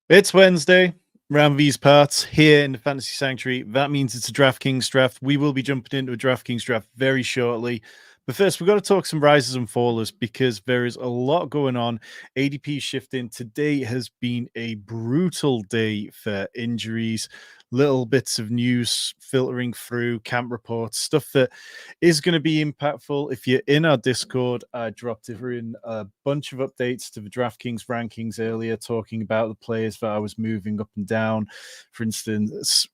It's Wednesday, round these parts here in the Fantasy Sanctuary. That means it's a DraftKings draft. We will be jumping into a DraftKings draft very shortly. But first, we've got to talk some rises and fallers because there is a lot going on. ADP shifting. Today has been a brutal day for injuries, little bits of news filtering through, camp reports, stuff that is going to be impactful. If you're in our Discord, I dropped in a bunch of updates to the DraftKings rankings earlier, talking about the players that I was moving up and down. For instance,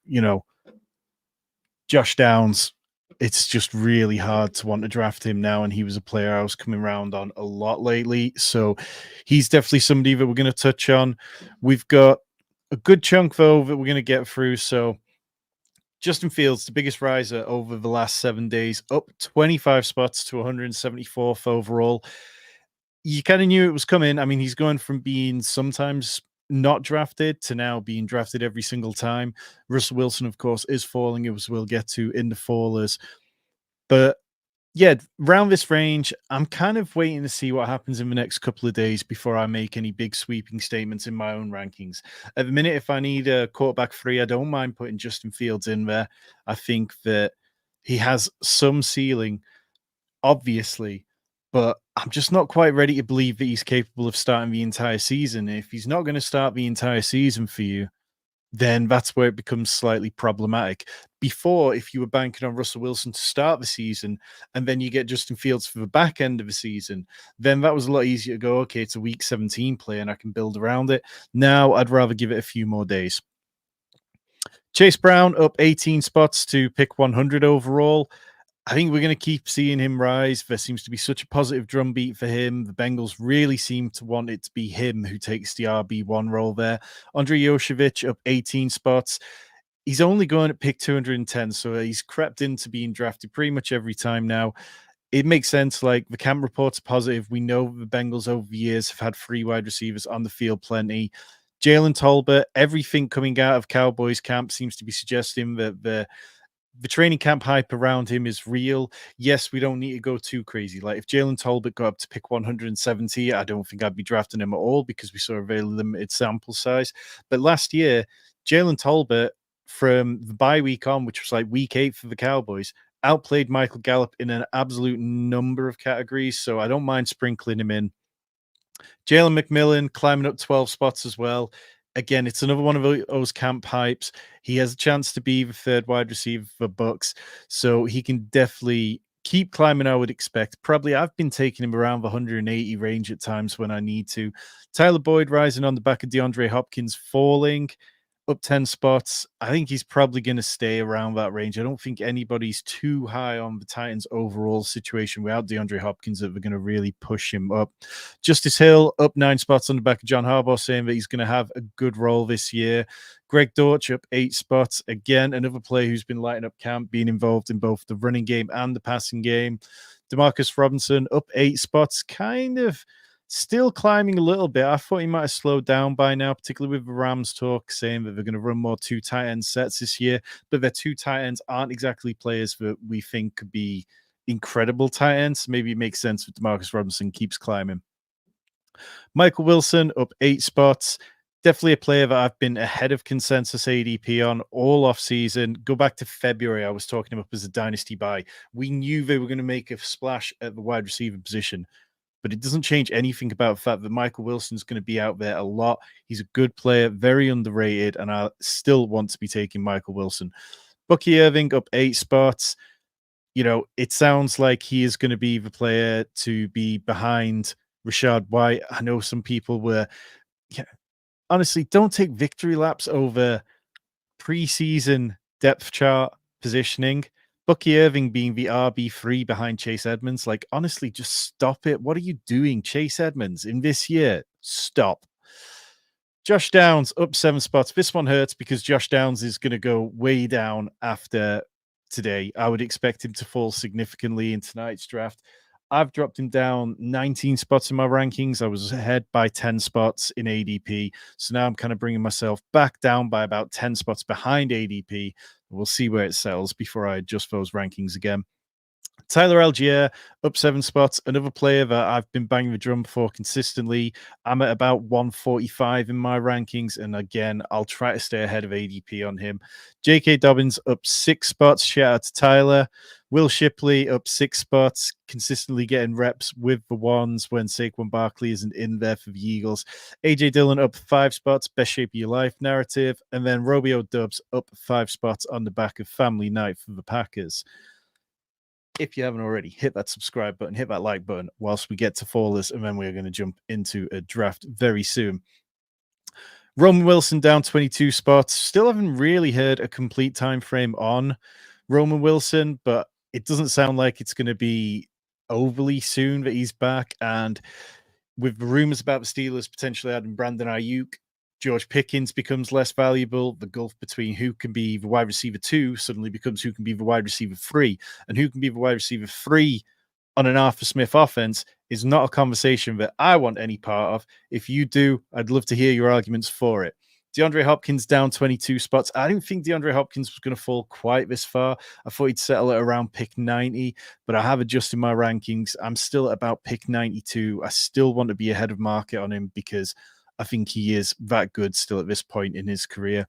Josh Downs. It's just really hard to want to draft him now, and he was a player I was coming around on a lot lately. So he's definitely somebody that we're going to touch on. We've got a good chunk, though, that we're going to get through. So Justin Fields, the biggest riser over the last 7 days, up 25 spots to 174th overall. You kind of knew it was coming. I mean, he's going from being sometimes not drafted to now being drafted every single time. Russell Wilson, of course, is falling, as we'll get to in the fallers. But yeah, around this range, I'm kind of waiting to see what happens in the next couple of days before I make any big sweeping statements in my own rankings. At the minute, if I need a quarterback free, I don't mind putting Justin Fields in there. I think that he has some ceiling, obviously, but I'm just not quite ready to believe that he's capable of starting the entire season. If he's not going to start the entire season for you, then that's where it becomes slightly problematic. Before, if you were banking on Russell Wilson to start the season and then you get Justin Fields for the back end of the season, then that was a lot easier to go, okay, it's a week 17 play and I can build around it. Now I'd rather give it a few more days. Chase Brown up 18 spots to pick 100 overall. I think we're going to keep seeing him rise. There seems to be such a positive drumbeat for him. The Bengals really seem to want it to be him who takes the RB1 role there. Andrei Yoshevich up 18 spots. He's only going at pick 210, so he's crept into being drafted pretty much every time now. It makes sense. Like, the camp reports are positive. We know the Bengals over the years have had free wide receivers on the field plenty. Jalen Tolbert, everything coming out of Cowboys camp seems to be suggesting that the training camp hype around him is real. Yes, we don't need to go too crazy. Like, if Jalen Tolbert got up to pick 170, I don't think I'd be drafting him at all because we saw a very limited sample size. But last year, Jalen Tolbert, from the bye week on, which was like week 8 for the Cowboys, outplayed Michael Gallup in an absolute number of categories. So I don't mind sprinkling him in. Jalen McMillan climbing up 12 spots as well. Again, it's another one of those camp hypes. He has a chance to be the third wide receiver for Bucks, so he can definitely keep climbing, I would expect. Probably I've been taking him around the 180 range at times when I need to. Tyler Boyd rising on the back of DeAndre Hopkins falling up 10 spots. I think he's probably going to stay around that range. I don't think anybody's too high on the Titans' overall situation without DeAndre Hopkins that we're going to really push him up. Justice Hill up 9 spots on the back of John Harbaugh, saying that he's going to have a good role this year. Greg Dortch up 8 spots. Again, another player who's been lighting up camp, being involved in both the running game and the passing game. Demarcus Robinson up 8 spots, kind of still climbing a little bit. I thought he might have slowed down by now, particularly with the Rams talk saying that they're going to run more 2 tight end sets this year, but their 2 tight ends aren't exactly players that we think could be incredible tight ends. Maybe it makes sense that Demarcus Robinson keeps climbing. Michael Wilson up 8 spots. Definitely a player that I've been ahead of consensus ADP on all off season. Go back to February, I was talking him up as a dynasty buy. We knew they were going to make a splash at the wide receiver position, but it doesn't change anything about the fact that Michael Wilson's going to be out there a lot. He's a good player, very underrated, and I still want to be taking Michael Wilson. Bucky Irving up 8 spots. You know, it sounds like he is going to be the player to be behind Rashad White. I know some people were, yeah, honestly, don't take victory laps over preseason depth chart positioning. Bucky Irving being the RB3 behind Chase Edmonds. Like, honestly, just stop it. What are you doing, Chase Edmonds, in this year? Stop. Josh Downs up 7 spots. This one hurts because Josh Downs is going to go way down after today. I would expect him to fall significantly in tonight's draft. I've dropped him down 19 spots in my rankings. I was ahead by 10 spots in ADP. So now I'm kind of bringing myself back down by about 10 spots behind ADP. We'll see where it settles before I adjust those rankings again. Tyler Algier up 7 spots. Another player that I've been banging the drum for consistently. I'm at about 145 in my rankings. And again, I'll try to stay ahead of ADP on him. J.K. Dobbins up 6 spots. Shout out to Tyler. Will Shipley up 6 spots, consistently getting reps with the ones when Saquon Barkley isn't in there for the Eagles. AJ Dillon up 5 spots, best shape of your life narrative. And then Romeo Dubs up 5 spots on the back of family night for the Packers. If you haven't already, hit that subscribe button, hit that like button whilst we get to fallers, and then we're going to jump into a draft very soon. Roman Wilson down 22 spots. Still haven't really heard a complete time frame on Roman Wilson, but it doesn't sound like it's going to be overly soon that he's back. And with the rumors about the Steelers potentially adding Brandon Ayuk, George Pickens becomes less valuable. The gulf between who can be the wide receiver 2 suddenly becomes who can be the wide receiver 3. And who can be the wide receiver 3 on an Arthur Smith offense is not a conversation that I want any part of. If you do, I'd love to hear your arguments for it. DeAndre Hopkins down 22 spots. I didn't think DeAndre Hopkins was going to fall quite this far. I thought he'd settle at around pick 90, but I have adjusted my rankings. I'm still at about pick 92. I still want to be ahead of market on him because I think he is that good still at this point in his career.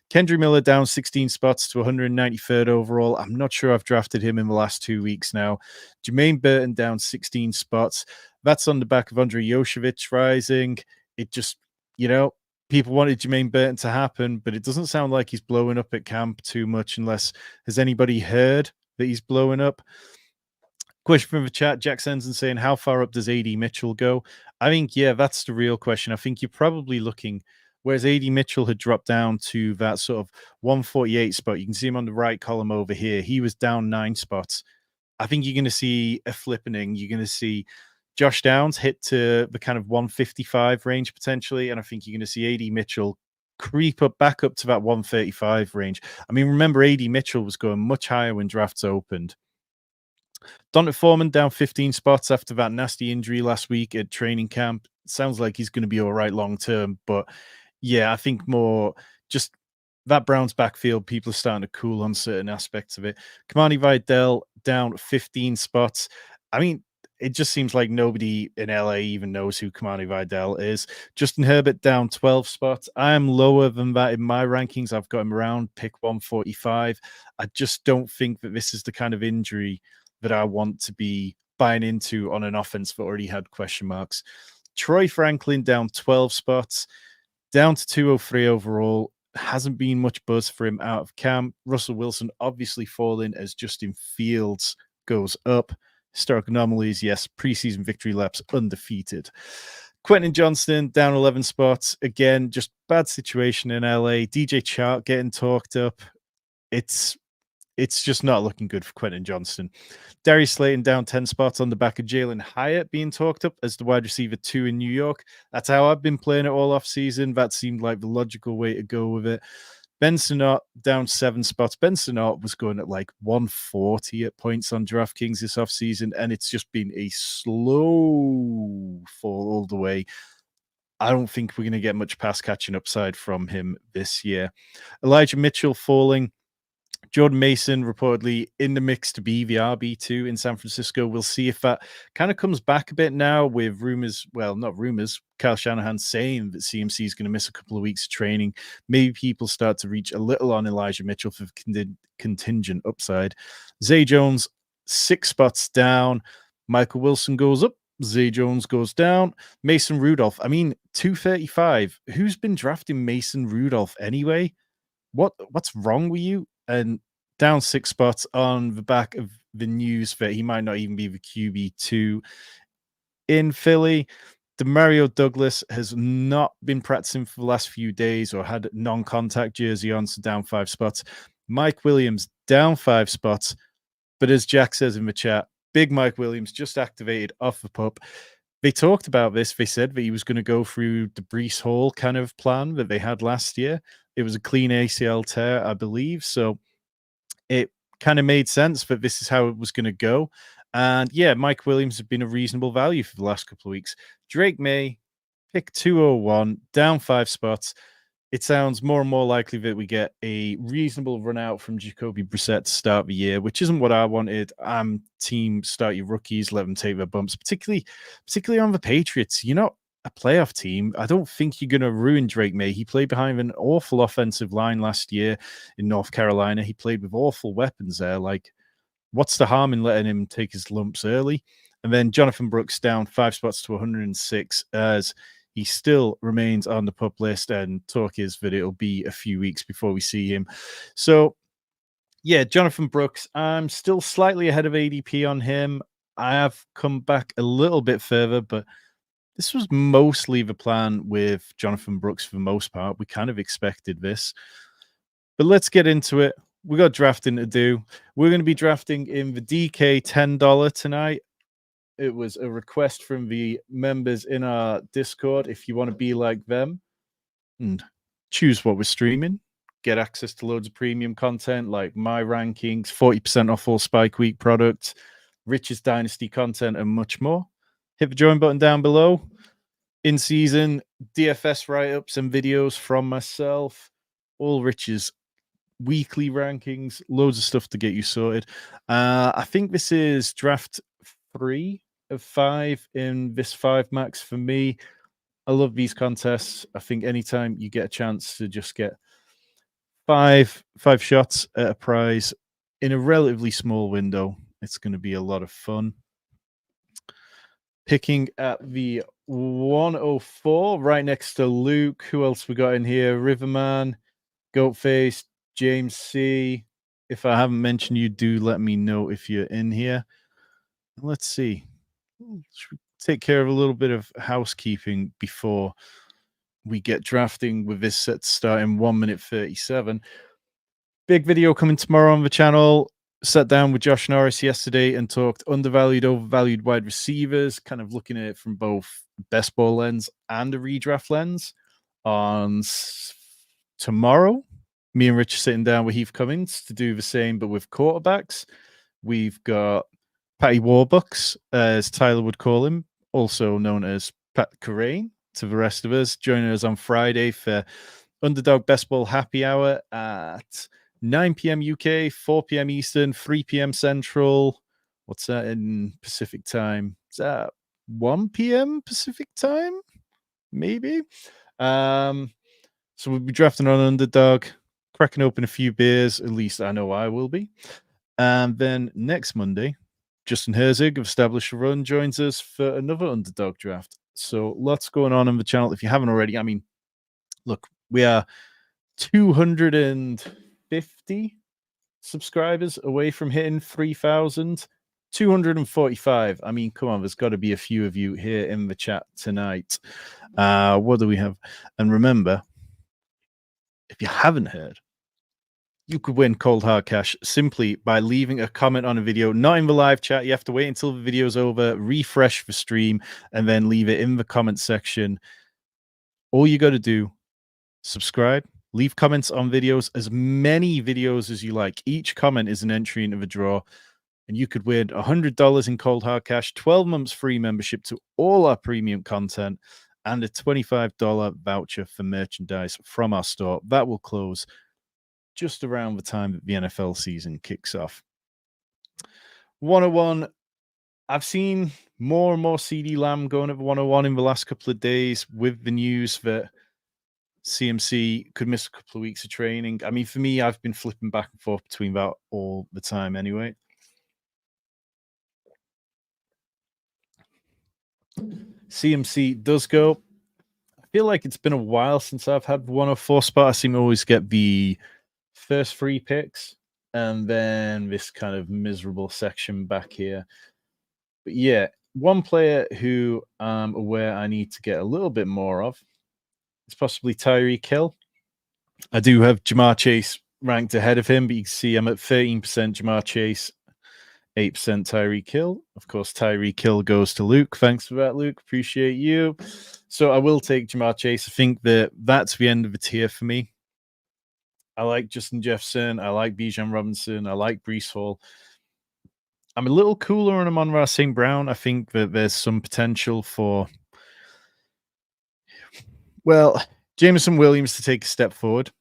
Kendry Miller down 16 spots to 193rd overall. I'm not sure I've drafted him in the last 2 weeks now. Jermaine Burton down 16 spots. That's on the back of Andrei Yoshevich rising. It just, people wanted Jermaine Burton to happen, but it doesn't sound like he's blowing up at camp too much unless has anybody heard that he's blowing up? Question from the chat, Jack Sensen saying, how far up does AD Mitchell go? I think, that's the real question. I think you're probably looking, whereas AD Mitchell had dropped down to that sort of 148 spot. You can see him on the right column over here. He was down 9 spots. I think you're going to see a flippening. You're going to see Josh Downs hit to the kind of 155 range potentially. And I think you're going to see AD Mitchell creep up back up to that 135 range. I mean, remember, AD Mitchell was going much higher when drafts opened. Donta Foreman down 15 spots after that nasty injury last week at training camp. Sounds like he's going to be all right long term, but I think more just that Browns backfield, people are starting to cool on certain aspects of it. Kamani Vidal down 15 spots. I mean, it just seems like nobody in LA even knows who Kamani Vidal is. Justin Herbert down 12 spots. I am lower than that in my rankings. I've got him around pick 145. I just don't think that this is the kind of injury that I want to be buying into on an offense that already had question marks. Troy Franklin down 12 spots, down to 203 overall. Hasn't been much buzz for him out of camp. Russell Wilson obviously falling as Justin Fields goes up. Historic anomalies, yes. Preseason victory laps undefeated. Quentin Johnston down 11 spots. Again, just bad situation in LA. DJ Chark getting talked up. It's just not looking good for Quentin Johnston. Darius Slayton down 10 spots on the back of Jalen Hyatt being talked up as the wide receiver 2 in New York. That's how I've been playing it all off season. That seemed like the logical way to go with it. Ben Sinnott down 7 spots. Ben Sinnott was going at like 140 at points on DraftKings this offseason, and it's just been a slow fall all the way. I don't think we're going to get much pass catching upside from him this year. Elijah Mitchell falling. Jordan Mason reportedly in the mix to be the RB2 in San Francisco. We'll see if that kind of comes back a bit now with rumors. Well, not rumors. Kyle Shanahan saying that CMC is going to miss a couple of weeks of training. Maybe people start to reach a little on Elijah Mitchell for contingent upside. Zay Jones, 6 spots down. Michael Wilson goes up. Zay Jones goes down. Mason Rudolph. I mean, 235. Who's been drafting Mason Rudolph anyway? What's wrong with you? And down 6 spots on the back of the news that he might not even be the QB2 in Philly. Demario Douglas has not been practicing for the last few days or had non-contact jersey on, so down 5 spots. Mike Williams down 5 spots. But as Jack says in the chat, big Mike Williams just activated off the pup. They talked about this. They said that he was going to go through the Breece Hall kind of plan that they had last year. It was a clean ACL tear, I believe. So it kind of made sense that this is how it was going to go. And Mike Williams has been a reasonable value for the last couple of weeks. Drake May, pick 201, down 5 spots. it sounds more and more likely that we get a reasonable run out from Jacoby Brissett to start the year, which isn't what I wanted. I'm team start your rookies, let them take their bumps, particularly on the Patriots. You're not a playoff team. I don't think you're going to ruin Drake May. He played behind an awful offensive line last year in North Carolina. He played with awful weapons there. Like, what's the harm in letting him take his lumps early? And then Jonathan Brooks down 5 spots to 106 as he still remains on the pup list, and talk is that it'll be a few weeks before we see him. So, yeah, Jonathan Brooks, I'm still slightly ahead of ADP on him. I have come back a little bit further, but this was mostly the plan with Jonathan Brooks for the most part. We kind of expected this. But let's get into it. We got drafting to do. We're going to be drafting in the DK $10 tonight. It was a request from the members in our Discord. If you want to be like them and choose what we're streaming, get access to loads of premium content like my rankings, 40% off all Spike Week products, Rich's Dynasty content, and much more, hit the join button down below. In season DFS write-ups and videos from myself, all Rich's weekly rankings, loads of stuff to get you sorted. I think this is draft 3 of 5 in this 5 max for me. I love these contests. I think anytime you get a chance to just get five shots at a prize in a relatively small window, it's going to be a lot of fun. Picking at the 104, right next to Luke. Who else we got in here? Riverman, Goatface, James C. If I haven't mentioned you, do let me know if you're in here. Let's see. Should we take care of a little bit of housekeeping before we get drafting with this set to start in 1 minute 37. Big video coming tomorrow on the channel. Sat down with Josh Norris yesterday and talked undervalued, overvalued wide receivers, kind of looking at it from both best ball lens and a redraft lens. On tomorrow, me and Rich are sitting down with Heath Cummings to do the same, but with quarterbacks. We've got Patty Warbucks, as Tyler would call him, also known as Pat Corain, to the rest of us, joining us on Friday for Underdog Best Ball Happy Hour at 9 p.m. UK, 4 p.m. Eastern, 3 p.m. Central. What's that in Pacific time? Is that 1 p.m. Pacific time? Maybe. So we'll be drafting on Underdog, cracking open a few beers. At least I know I will be. And then next Monday, Justin Herzig of Establish a Run joins us for another Underdog draft. So lots going on the channel. If you haven't already, I mean, look, we are 250 subscribers away from hitting 3,000. 245. I mean, come on, there's got to be a few of you here in the chat tonight. What do we have? And remember, if you haven't heard, you could win cold hard cash simply by leaving a comment on a video, not in the live chat. You have to wait until the video's over, refresh the stream, and then leave it in the comment section. All you got to do, subscribe, leave comments on videos, as many videos as you like. Each comment is an entry into the draw, and you could win $100 in cold hard cash, 12 months free membership to all our premium content, and a $25 voucher for merchandise from our store. That will close just around the time that the NFL season kicks off. 101, I've seen more and more CD Lamb going at the 101 in the last couple of days with the news that CMC could miss a couple of weeks of training. I mean, for me, I've been flipping back and forth between that all the time anyway. CMC does go. I feel like it's been a while since I've had 104 spot. I seem to always get the first 3 picks and then this kind of miserable section back here. But yeah, one player who I'm aware I need to get a little bit more of is possibly Tyreek Hill. I do have Jamar Chase ranked ahead of him, but you can see I'm at 13% Jamar Chase, 8% Tyreek Hill. Of course, Tyreek Hill goes to Luke. Thanks for that, Luke. Appreciate you. So I will take Jamar Chase. I think that that's the end of the tier for me. I like Justin Jefferson. I like Bijan Robinson. I like Breece Hall. I'm a little cooler on Amon-Ra St. Brown. I think that there's some potential for, well, Jameson Williams to take a step forward.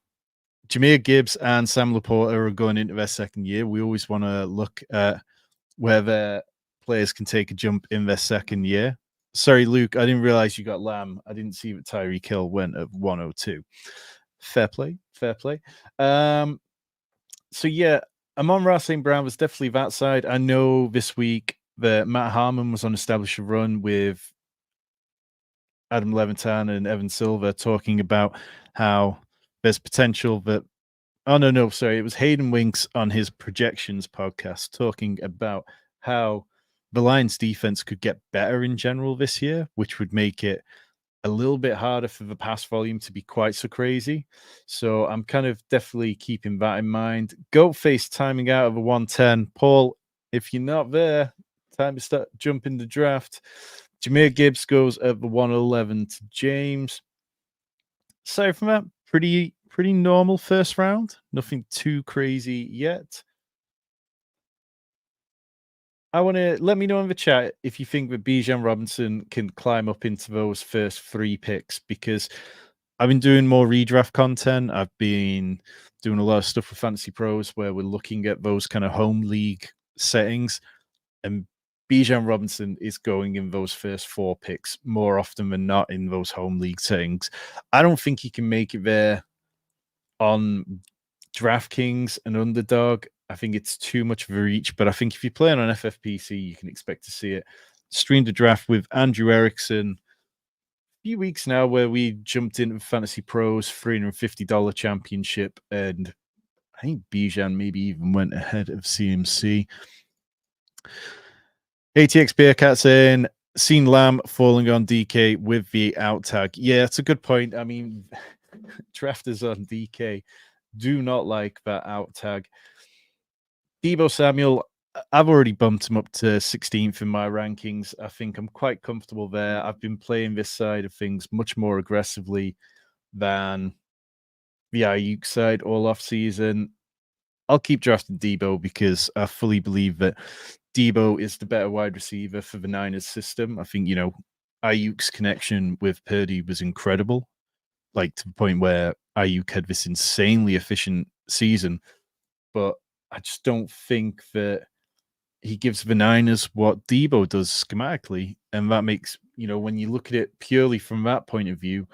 Jameer Gibbs and Sam Laporta are going into their second year. We always want to look at where their players can take a jump in their second year. Sorry, Luke, I didn't realize you got Lamb. I didn't see that Tyreek Hill went at 102. Fair play, fair play. So yeah, Amon-Ra St. Brown was definitely that side. I know this week that Matt Harmon was on Establish a Run with Adam Levitan and Evan Silver talking about how there's potential that sorry, it was Hayden Winks on his Projections podcast talking about how the Lions defense could get better in general this year, which would make it a little bit harder for the pass volume to be quite so crazy. So I'm kind of definitely keeping that in mind. Goatface timing out of a 110. Paul, if you're not there, time to start jumping the draft. Jameer Gibbs goes at the 111 to James. Aside from that, pretty normal first round. Nothing too crazy yet. I want to let me know in the chat if you think that Bijan Robinson can climb up into those first 3 picks, because I've been doing more redraft content. I've been doing a lot of stuff with Fantasy Pros where we're looking at those kind of home league settings, and Bijan Robinson is going in those first 4 picks more often than not in those home league settings. I don't think he can make it there on DraftKings and Underdog. I think it's too much of a reach, but I think if you're playing on FFPC, you can expect to see it. Streamed a draft with Andrew Erickson a few weeks now where we jumped into Fantasy Pros $350 championship, and I think Bijan maybe even went ahead of CMC. ATX Bearcat saying, seen Lamb falling on DK with the out tag. Yeah, it's a good point. I mean, drafters on DK do not like that out tag. Deebo Samuel, I've already bumped him up to 16th in my rankings. I think I'm quite comfortable there. I've been playing this side of things much more aggressively than the Ayuk side all off season. I'll keep drafting Deebo because I fully believe that Deebo is the better wide receiver for the Niners system. I think, Ayuk's connection with Purdy was incredible, like to the point where Ayuk had this insanely efficient season. But I just don't think that he gives the Niners what Deebo does schematically. And that makes, when you look at it purely from that point of view,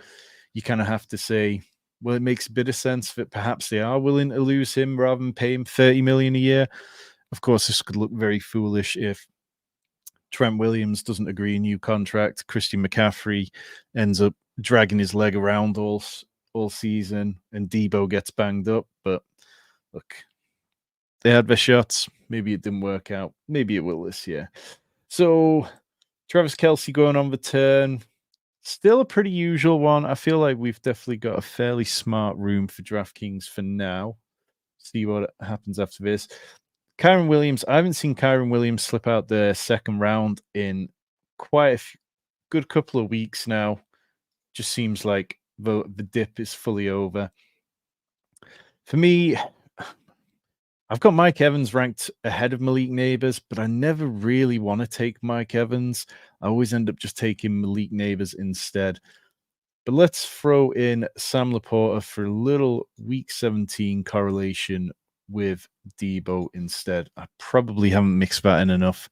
you kind of have to say, well, it makes a bit of sense that perhaps they are willing to lose him rather than pay him $30 million a year. Of course, this could look very foolish if Trent Williams doesn't agree a new contract. Christian McCaffrey ends up dragging his leg around all season, and Deebo gets banged up. But look, they had their shots. Maybe it didn't work out. Maybe it will this year. So Travis Kelce going on the turn. Still a pretty usual one. I feel like we've definitely got a fairly smart room for DraftKings for now. See what happens after this. Kyren Williams. I haven't seen Kyren Williams slip out the second round in quite a good couple of weeks now. Just seems like the dip is fully over. For me, I've got Mike Evans ranked ahead of Malik Neighbors, but I never really want to take Mike Evans. I always end up just taking Malik Neighbors instead. But let's throw in Sam Laporta for a little week 17 correlation with Deebo instead. I probably haven't mixed that in enough.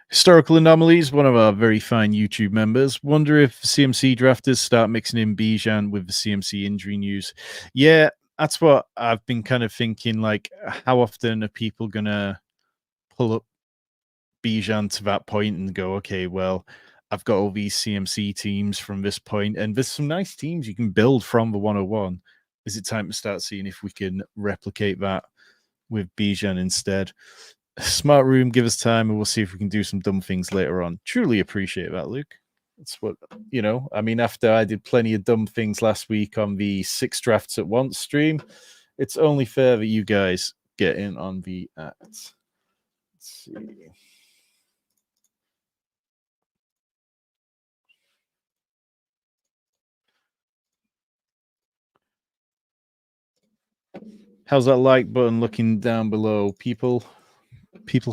Historical Anomalies, one of our very fine YouTube members. Wonder if CMC drafters start mixing in Bijan with the CMC injury news. Yeah, that's what I've been kind of thinking, like, how often are people going to pull up Bijan to that point and go, okay, well, I've got all these CMC teams from this point, and there's some nice teams you can build from the 101. Is it time to start seeing if we can replicate that with Bijan instead? Smart room, give us time, and we'll see if we can do some dumb things later on. Truly appreciate that, Luke. That's what, I mean, after I did plenty of dumb things last week on the 6 drafts at once stream, it's only fair that you guys get in on the act. Let's see. How's that like button looking down below? People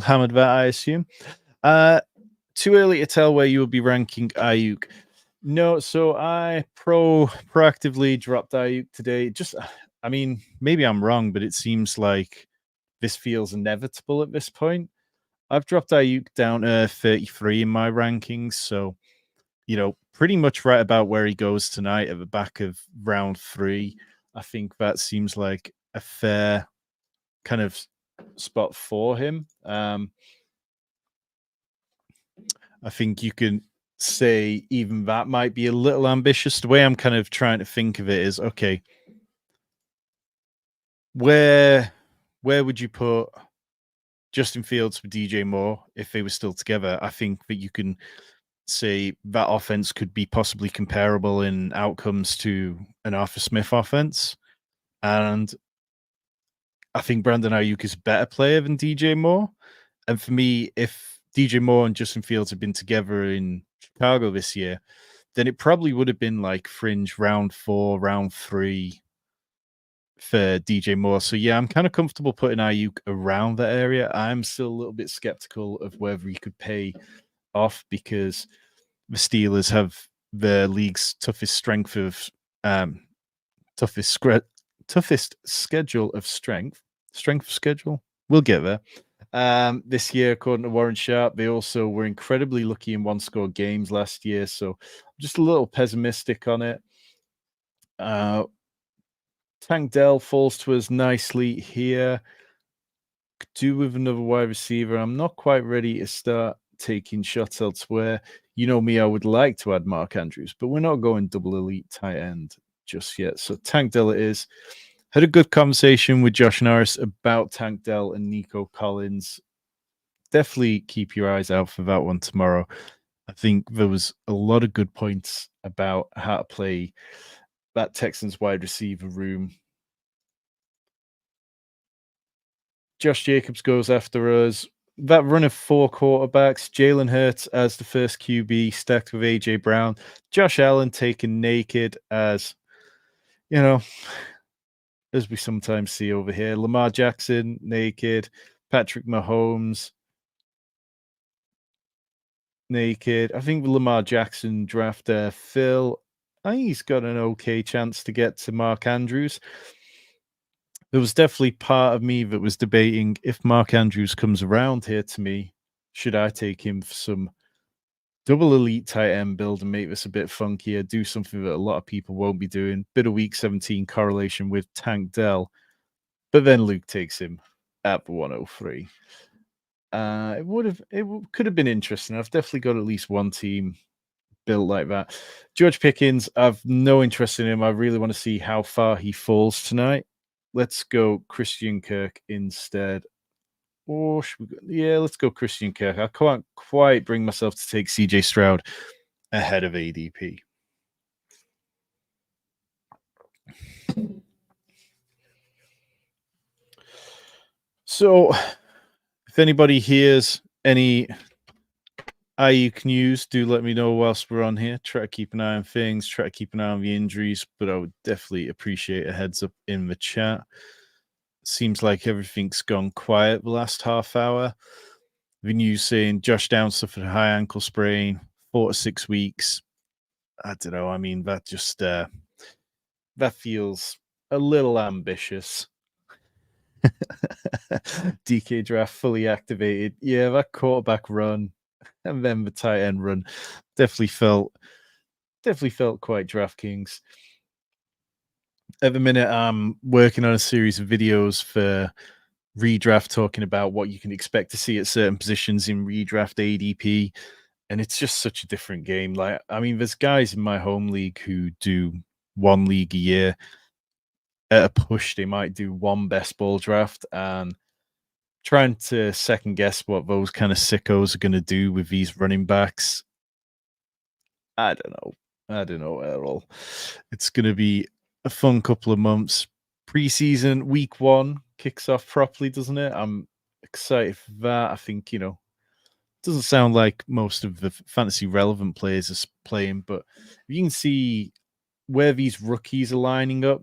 hammered that, I assume. Too early to tell where you will be ranking Ayuk. No, so I proactively dropped Ayuk today. Just, I mean, maybe I'm wrong, but it seems like this feels inevitable at this point. I've dropped Ayuk down to 33 in my rankings, so pretty much right about where he goes tonight at the back of round 3. I think that seems like a fair kind of spot for him. I think you can say even that might be a little ambitious. The way I'm kind of trying to think of it is, okay, where would you put Justin Fields for DJ Moore if they were still together? I think that you can say that offense could be possibly comparable in outcomes to an Arthur Smith offense. And I think Brandon Ayuk is a better player than DJ Moore. And for me, if DJ Moore and Justin Fields had been together in Chicago this year, then it probably would have been like fringe round 4, round 3 for DJ Moore. So yeah, I'm kind of comfortable putting Ayuk around that area. I'm still a little bit skeptical of whether he could pay off because the Steelers have the league's toughest strength of toughest schedule of strength schedule. We'll get there. This year, according to Warren Sharp, they also were incredibly lucky in one-score games last year, so I'm just a little pessimistic on it. Tank Dell falls to us nicely here. Could do with another wide receiver. I'm not quite ready to start taking shots elsewhere. You know me, I would like to add Mark Andrews, but we're not going double elite tight end just yet. So Tank Dell it is. Had a good conversation with Josh Norris about Tank Dell and Nico Collins. Definitely keep your eyes out for that one tomorrow. I think there was a lot of good points about how to play that Texans wide receiver room. Josh Jacobs goes after us. That run of 4 quarterbacks, Jalen Hurts as the first QB, stacked with AJ Brown, Josh Allen taken naked as, as we sometimes see over here, Lamar Jackson naked, Patrick Mahomes naked. I think Lamar Jackson draft Phil. I think he's got an okay chance to get to Mark Andrews. There was definitely part of me that was debating if Mark Andrews comes around here to me, should I take him for some double elite tight end build and make this a bit funkier, do something that a lot of people won't be doing. Bit of week 17 correlation with Tank Dell. But then Luke takes him at the 103. It could have been interesting. I've definitely got at least one team built like that. George Pickens, I've no interest in him. I really want to see how far he falls tonight. Let's go Christian Kirk instead. Or let's go Christian Kirk. I can't quite bring myself to take CJ Stroud ahead of ADP. So, if anybody hears any Ayuk news, do let me know whilst we're on here. Try to keep an eye on things, try to keep an eye on the injuries, but I would definitely appreciate a heads up in the chat. Seems like everything's gone quiet the last half hour. The news saying Josh Downs suffered a high ankle sprain, 4 to 6 weeks. I don't know. I mean, that just that feels a little ambitious. DK draft fully activated. Yeah, that quarterback run and then the tight end run definitely felt quite DraftKings. At the minute, I'm working on a series of videos for redraft talking about what you can expect to see at certain positions in redraft ADP. And it's just such a different game. Like, I mean, there's guys in my home league who do one league a year. At a push, they might do one best ball draft, and trying to second guess what those kind of sickos are going to do with these running backs. I don't know at all. It's going to be a fun couple of months. Preseason week 1 kicks off properly, doesn't it? I'm excited for that. I think, doesn't sound like most of the fantasy relevant players are playing, but you can see where these rookies are lining up,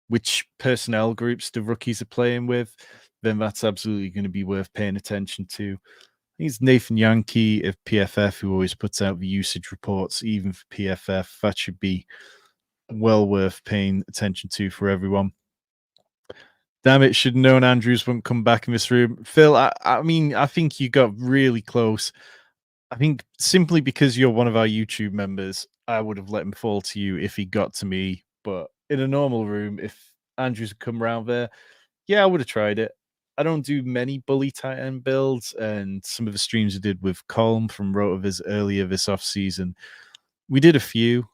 which personnel groups the rookies are playing with, then that's absolutely going to be worth paying attention to. He's Nathan Yankee of PFF, who always puts out the usage reports, even for PFF. That should be well worth paying attention to for everyone. Damn it, should have known Andrews wouldn't come back in this room. Phil, I mean, I think you got really close. I think simply because you're one of our YouTube members, I would have let him fall to you if he got to me. But in a normal room, if Andrews had come around there, yeah, I would have tried it. I don't do many bully tight end builds, and some of the streams I did with Colm from Rotoviz earlier this off season, we did a few,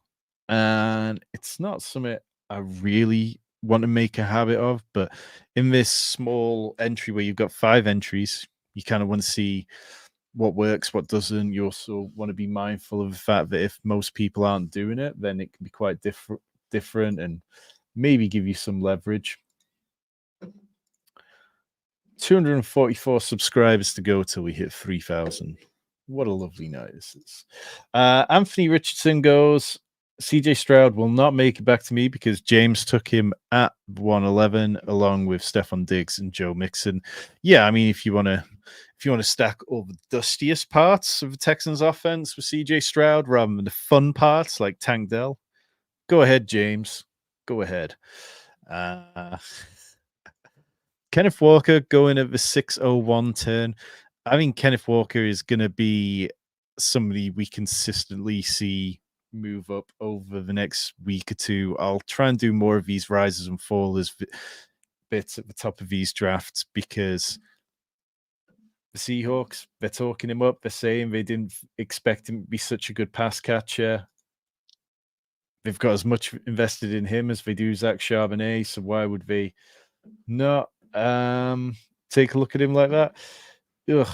and it's not something I really want to make a habit of. But in this small entry where you've got 5 entries, you kind of want to see what works, what doesn't. You also want to be mindful of the fact that if most people aren't doing it, then it can be quite different and maybe give you some leverage. 244 subscribers to go till we hit 3,000. What a lovely night this is. Anthony Richardson goes, CJ Stroud will not make it back to me because James took him at 111 along with Stephon Diggs and Joe Mixon. Yeah, I mean, if you want to stack all the dustiest parts of the Texans offense with CJ Stroud rather than the fun parts like Tank Dell, go ahead, James. Go ahead. Kenneth Walker going at the 601 turn. I think Kenneth Walker is going to be somebody we consistently see move up over the next week or two. I'll try and do more of these rises and fallers bits at the top of these drafts because the Seahawks, they're talking him up. They're saying they didn't expect him to be such a good pass catcher. They've got as much invested in him as they do Zach Charbonnet, so why would they not take a look at him like that? Ugh,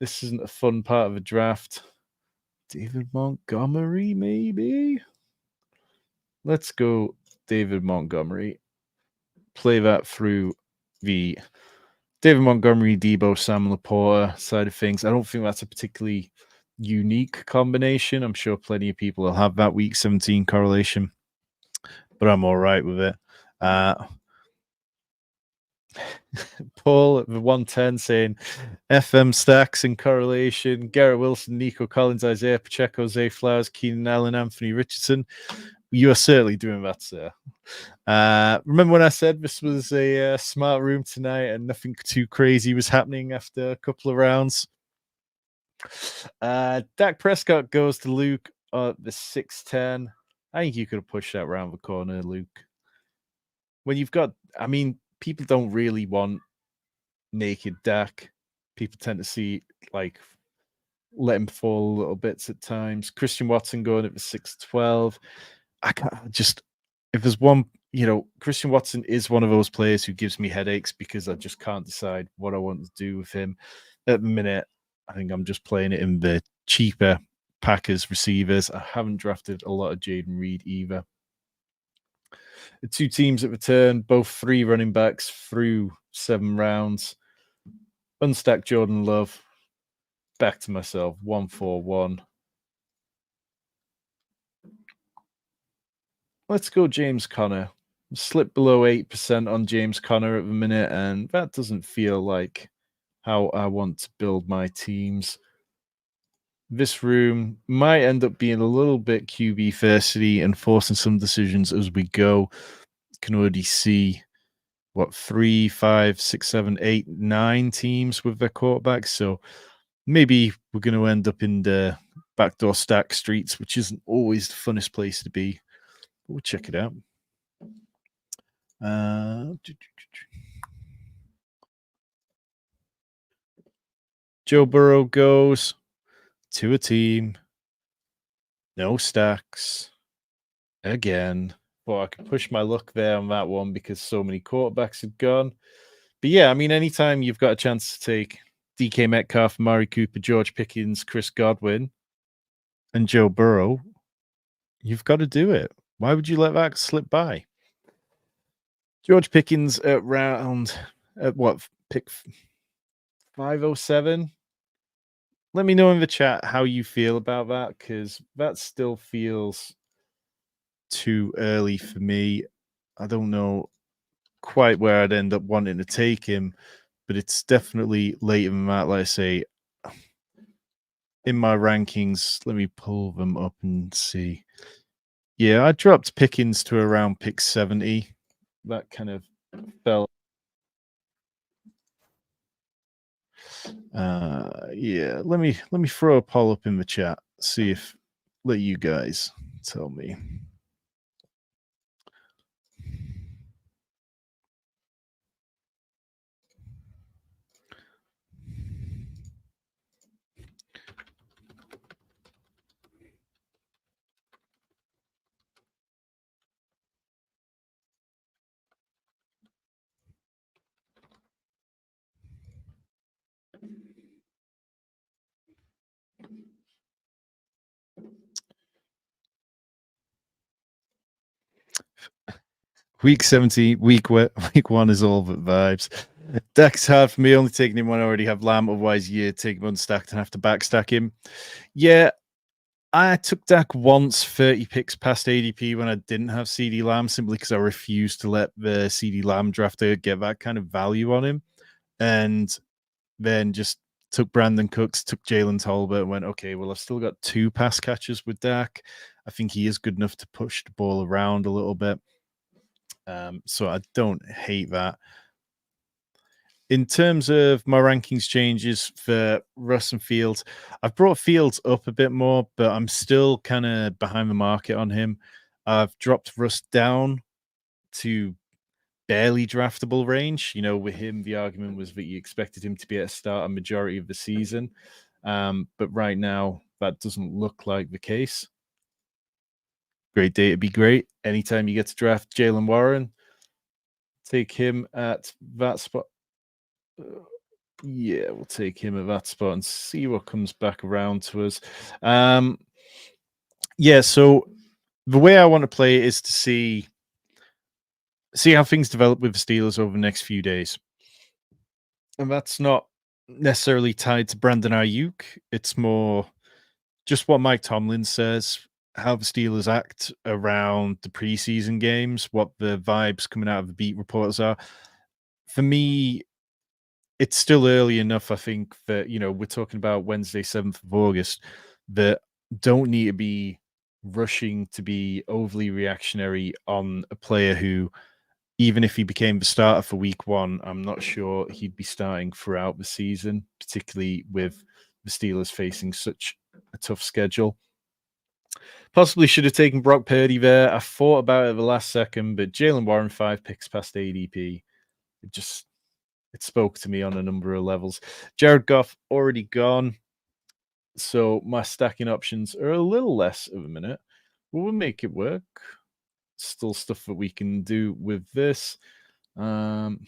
this isn't a fun part of a draft. David Montgomery, maybe? Let's go David Montgomery. Play that through the David Montgomery, Debo, Sam Laporta side of things. I don't think that's a particularly unique combination. I'm sure plenty of people will have that week 17 correlation, but I'm all right with it. Paul at the 110 saying FM stacks in correlation. Garrett Wilson, Nico Collins, Isaiah Pacheco, Zay Flowers, Keenan Allen, Anthony Richardson. You are certainly doing that, sir. Remember when I said this was a smart room tonight and nothing too crazy was happening after a couple of rounds? Dak Prescott goes to Luke at the 610. I think you could have pushed that around the corner, Luke. When you've got, I mean, people don't really want naked Dak. People tend to see like let him fall little bits at times. Christian Watson going at the 612. I can't just, if there's one, Christian Watson is one of those players who gives me headaches because I just can't decide what I want to do with him. At the minute, I think I'm just playing it in the cheaper Packers receivers. I haven't drafted a lot of Jaden Reed either. The 2 teams at return, both 3 running backs through 7 rounds. Unstack Jordan Love. Back to myself, 141. Let's go James Conner. Slip below 8% on James Conner at the minute, and that doesn't feel like how I want to build my teams. This room might end up being a little bit QB thirsty and forcing some decisions as we go. You can already see 3, 5, 6, 7, 8, 9 teams with their quarterbacks. So maybe we're going to end up in the backdoor stack streets, which isn't always the funnest place to be. We'll check it out. Joe Burrow goes to a team. No stacks. Again. Well, I could push my luck there on that one because so many quarterbacks had gone. But yeah, I mean, anytime you've got a chance to take DK Metcalf, Mari Cooper, George Pickens, Chris Godwin, and Joe Burrow, you've got to do it. Why would you let that slip by? George Pickens at pick 507? Let me know in the chat how you feel about that, because that still feels too early for me. I don't know quite where I'd end up wanting to take him, but it's definitely later than that. Like I say, in my rankings. Let me pull them up and see. Yeah, I dropped Pickens to around pick 70. That kind of felt. Yeah, let me throw a poll up in the chat. See if let you guys tell me. Week 17, week 1 is all but vibes. Dak's hard for me, only taking him when I already have Lamb. Otherwise, you take him unstacked and have to backstack him. Yeah, I took Dak once 30 picks past ADP when I didn't have CD Lamb, simply because I refused to let the CD Lamb drafter get that kind of value on him. And then just took Brandon Cooks, took Jalen Tolbert, and went, okay, well, I've still got 2 pass catchers with Dak. I think he is good enough to push the ball around a little bit. So I don't hate that. In terms of my rankings changes for Russ and Fields, I've brought Fields up a bit more, but I'm still kind of behind the market on him. I've dropped Russ down to barely draftable range. You know, with him, the argument was that you expected him to be at a start a majority of the season. But right now, that doesn't look like the case. Great day to be great. Anytime you get to draft Jalen Warren, take him at that spot. Yeah, we'll take him at that spot and see what comes back around to us. Yeah, so the way I want to play is to see how things develop with the Steelers over the next few days. And that's not necessarily tied to Brandon Ayuk. It's more just what Mike Tomlin says, how the Steelers act around the preseason games, what the vibes coming out of the beat reporters are. For me, it's still early enough, I think, that, you know, we're talking about Wednesday, 7th of August, that don't need to be rushing to be overly reactionary on a player who, even if he became the starter for week 1, I'm not sure he'd be starting throughout the season, particularly with the Steelers facing such a tough schedule. Possibly should have taken Brock Purdy there. I thought about it at the last second, but Jalen Warren 5 picks past ADP. It spoke to me on a number of levels. Jared Goff already gone, so my stacking options are a little less of a minute. We'll make it work. Still stuff that we can do with this. Jordan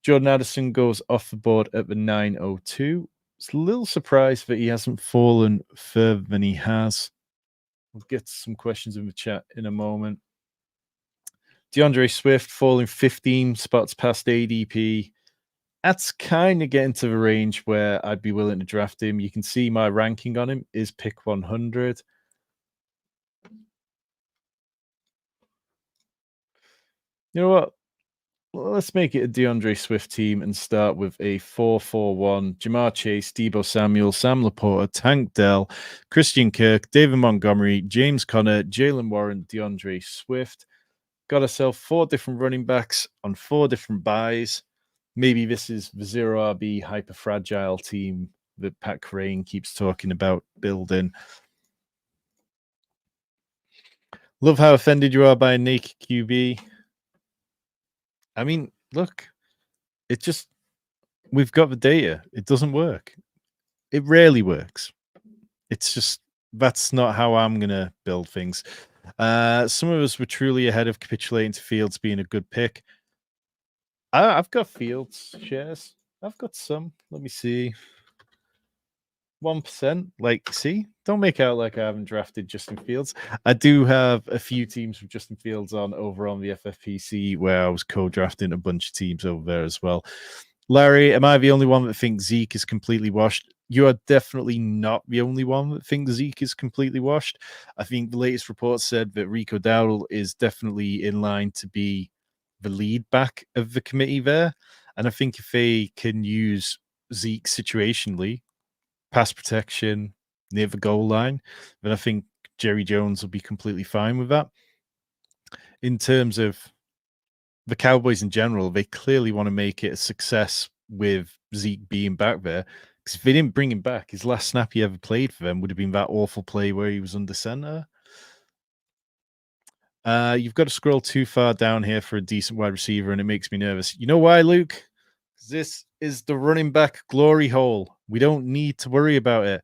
Addison goes off the board at the 902. It's a little surprised that he hasn't fallen further than he has. We'll get to some questions in the chat in a moment. DeAndre Swift falling 15 spots past ADP. That's kind of getting to the range where I'd be willing to draft him. You can see my ranking on him is pick 100. You know what? Well, let's make it a DeAndre Swift team and start with a 4-4-1. Jamar Chase, Deebo Samuel, Sam Laporta, Tank Dell, Christian Kirk, David Montgomery, James Conner, Jalen Warren, DeAndre Swift. Got ourselves 4 different running backs on 4 different buys. Maybe this is the 0 RB hyper fragile team that Pat Crane keeps talking about building. Love how offended you are by a naked QB. I mean, look, it just, we've got the data. It doesn't work. It rarely works. It's just, that's not how I'm going to build things. Some of us were truly ahead of capitulating to Fields being a good pick. I've got Fields shares. I've got some. Let me see. 1%. Like, see, don't make out like I haven't drafted Justin Fields. I do have a few teams with Justin Fields on over on the FFPC where I was co-drafting a bunch of teams over there as well. Larry, am I the only one that thinks Zeke is completely washed? You are definitely not the only one that thinks Zeke is completely washed. I think the latest report said that Rico Dowdle is definitely in line to be the lead back of the committee there. And I think if they can use Zeke situationally, pass protection, near the goal line, then I think Jerry Jones will be completely fine with that. In terms of the Cowboys in general, they clearly want to make it a success with Zeke being back there. Because if they didn't bring him back, his last snap he ever played for them would have been that awful play where he was under center. You've got to scroll too far down here for a decent wide receiver, and it makes me nervous. You know why, Luke? This is the running back glory hole. We don't need to worry about it.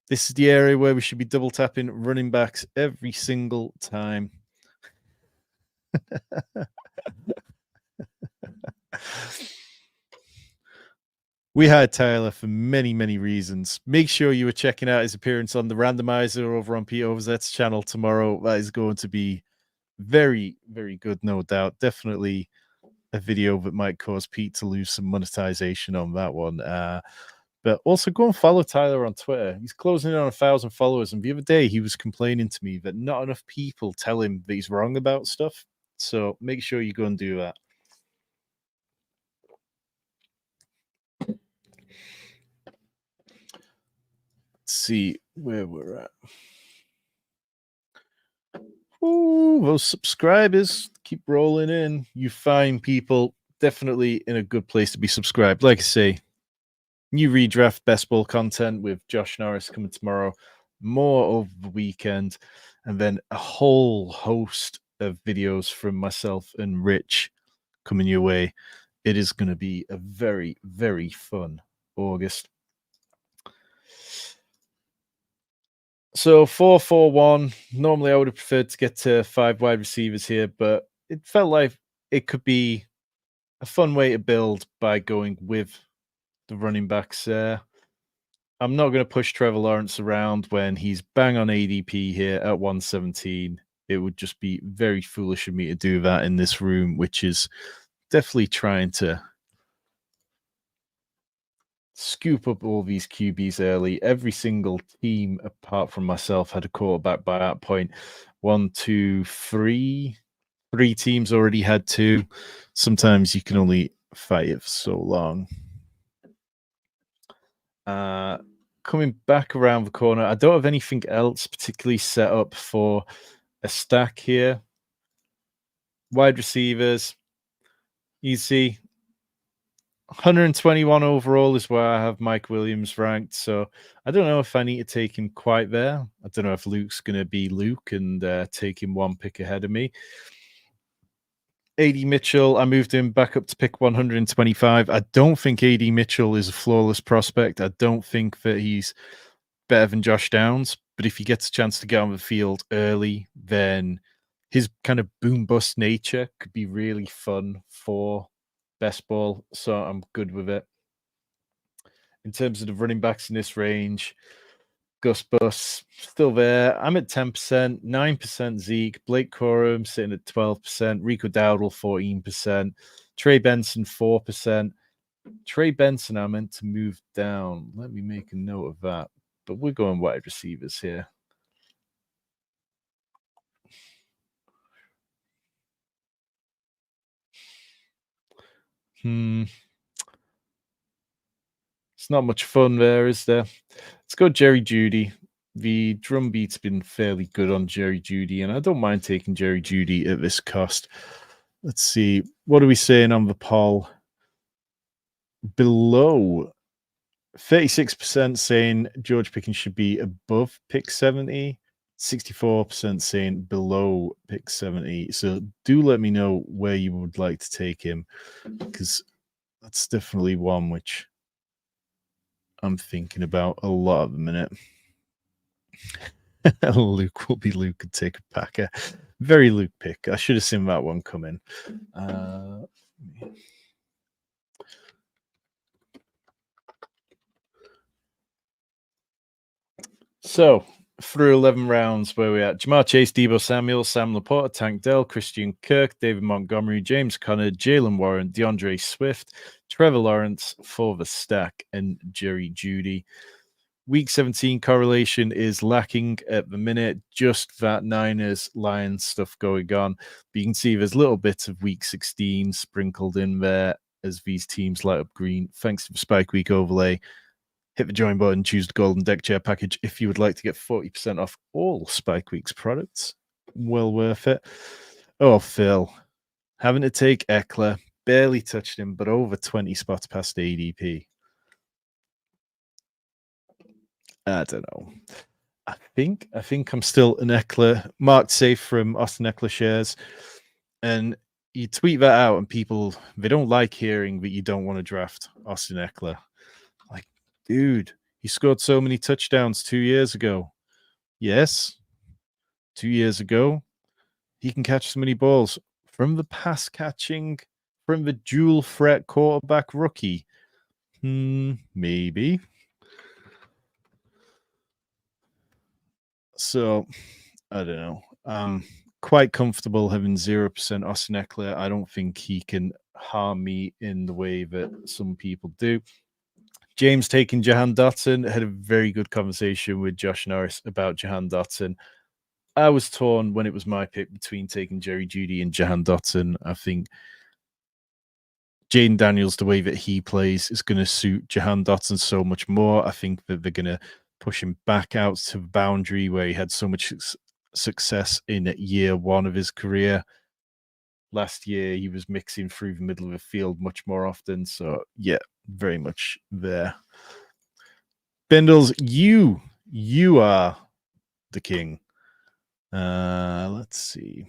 This is the area where we should be double tapping running backs every single time. We hired Tyler for many, many reasons. Make sure you are checking out his appearance on the randomizer over on Pete Overzet's channel tomorrow. That is going to be very, very good, no doubt. Definitely a video that might cause Pete to lose some monetization on that one. But also go and follow Tyler on Twitter. He's closing in on 1,000 followers. And the other day he was complaining to me that not enough people tell him that he's wrong about stuff. So make sure you go and do that. Let's see where we're at. Ooh, those subscribers keep rolling in. You find people definitely in a good place to be subscribed. Like I say, new redraft best ball content with Josh Norris coming tomorrow, more over the weekend, and then a whole host of videos from myself and Rich coming your way. It is going to be a very, very fun August. So 4-4-1. Normally, I would have preferred to get to 5 wide receivers here, but it felt like it could be a fun way to build by going with the running backs there. I'm not going to push Trevor Lawrence around when he's bang on ADP here at 117. It would just be very foolish of me to do that in this room, which is definitely trying to scoop up all these QBs early. Every single team, apart from myself, had a quarterback by that point. 1, 2, 3. 3 teams already had 2. Sometimes you can only fight it for so long. Coming back around the corner, I don't have anything else particularly set up for a stack here. Wide receivers, easy. 121 overall is where I have Mike Williams ranked. So I don't know if I need to take him quite there. I don't know if Luke's going to be Luke and take him 1 pick ahead of me. AD Mitchell, I moved him back up to pick 125. I don't think AD Mitchell is a flawless prospect. I don't think that he's better than Josh Downs. But if he gets a chance to get on the field early, then his kind of boom bust nature could be really fun for best ball. So I'm good with it. In terms of the running backs in this range, Gus Bus still there. I'm at 10%, 9% Zeke, Blake Corum sitting at 12%, Rico Dowdle 14%, Trey Benson 4%. Trey Benson, I meant to move down. Let me make a note of that. But we're going wide receivers here. It's not much fun there, is there? Let's go Jerry Jeudy. The drum beat's been fairly good on Jerry Jeudy, and I don't mind taking Jerry Jeudy at this cost. Let's see. What are we saying on the poll? Below 36% saying George Pickens should be above pick 70. 64% saying below pick 70. So do let me know where you would like to take him, because that's definitely one which I'm thinking about a lot at the minute. Luke will be Luke and take a Packer. Very Luke pick. I should have seen that one coming. So, through 11 rounds, where we at? Jamar Chase, Deebo Samuel, Sam Laporta, Tank Dell, Christian Kirk, David Montgomery, James Conner, Jalen Warren, DeAndre Swift, Trevor Lawrence for the stack, and Jerry Jeudy. Week 17 correlation is lacking at the minute, just that Niners Lions stuff going on. But you can see there's little bits of week 16 sprinkled in there as these teams light up green, thanks to the Spike Week overlay. hit the join button, choose the golden deck chair package if you would like to get 40% off all Spike Week's products. Well worth it. Oh, Phil, having to take Eckler, barely touched him, but over 20 spots past ADP. I don't know. I think I'm still an Eckler, marked safe from Austin Eckler shares. And you tweet that out, and people, they don't like hearing that you don't want to draft Austin Eckler. Like, dude, he scored so many touchdowns 2 years ago. Yes, 2 years ago, he can catch so many balls from the pass catching, from the dual threat quarterback rookie. Maybe. So, I don't know. Quite comfortable having 0% Austin Eckler. I don't think he can harm me in the way that some people do. James taking Jahan Dotson. Had a very good conversation with Josh Norris about Jahan Dotson. I was torn when it was my pick between taking Jerry Jeudy and Jahan Dotson. I think Jaden Daniels, the way that he plays, is going to suit Jahan Dotson so much more. I think that they're going to push him back out to the boundary where he had so much success in year one of his career. Last year, he was mixing through the middle of the field much more often. So, yeah, very much there. Bendels, you are the king. Let's see.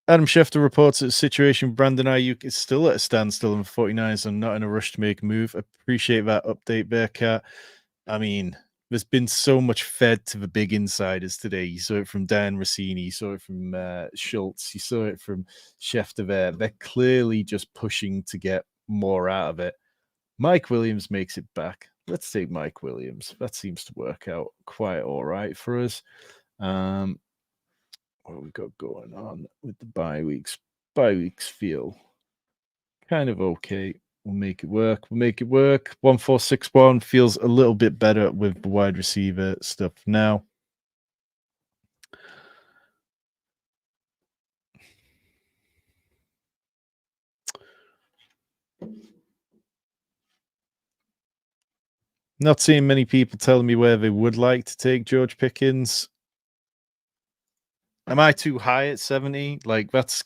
Adam Schefter reports that the situation Brandon Ayuk is still at a standstill in the 49ers and not in a rush to make a move. Appreciate that update, Bearcat. I mean, there's been so much fed to the big insiders today. You saw it from Dan Rossini, you saw it from Schultz, you saw it from Schefter there. They're clearly just pushing to get more out of it. Mike Williams makes it back. Let's take Mike Williams. That seems to work out quite all right for us. What we got going on with the bye weeks? Bye weeks feel kind of okay. We'll make it work. 1461 feels a little bit better with the wide receiver stuff now. Not seeing many people telling me where they would like to take George Pickens. Am I too high at 70? Like, that's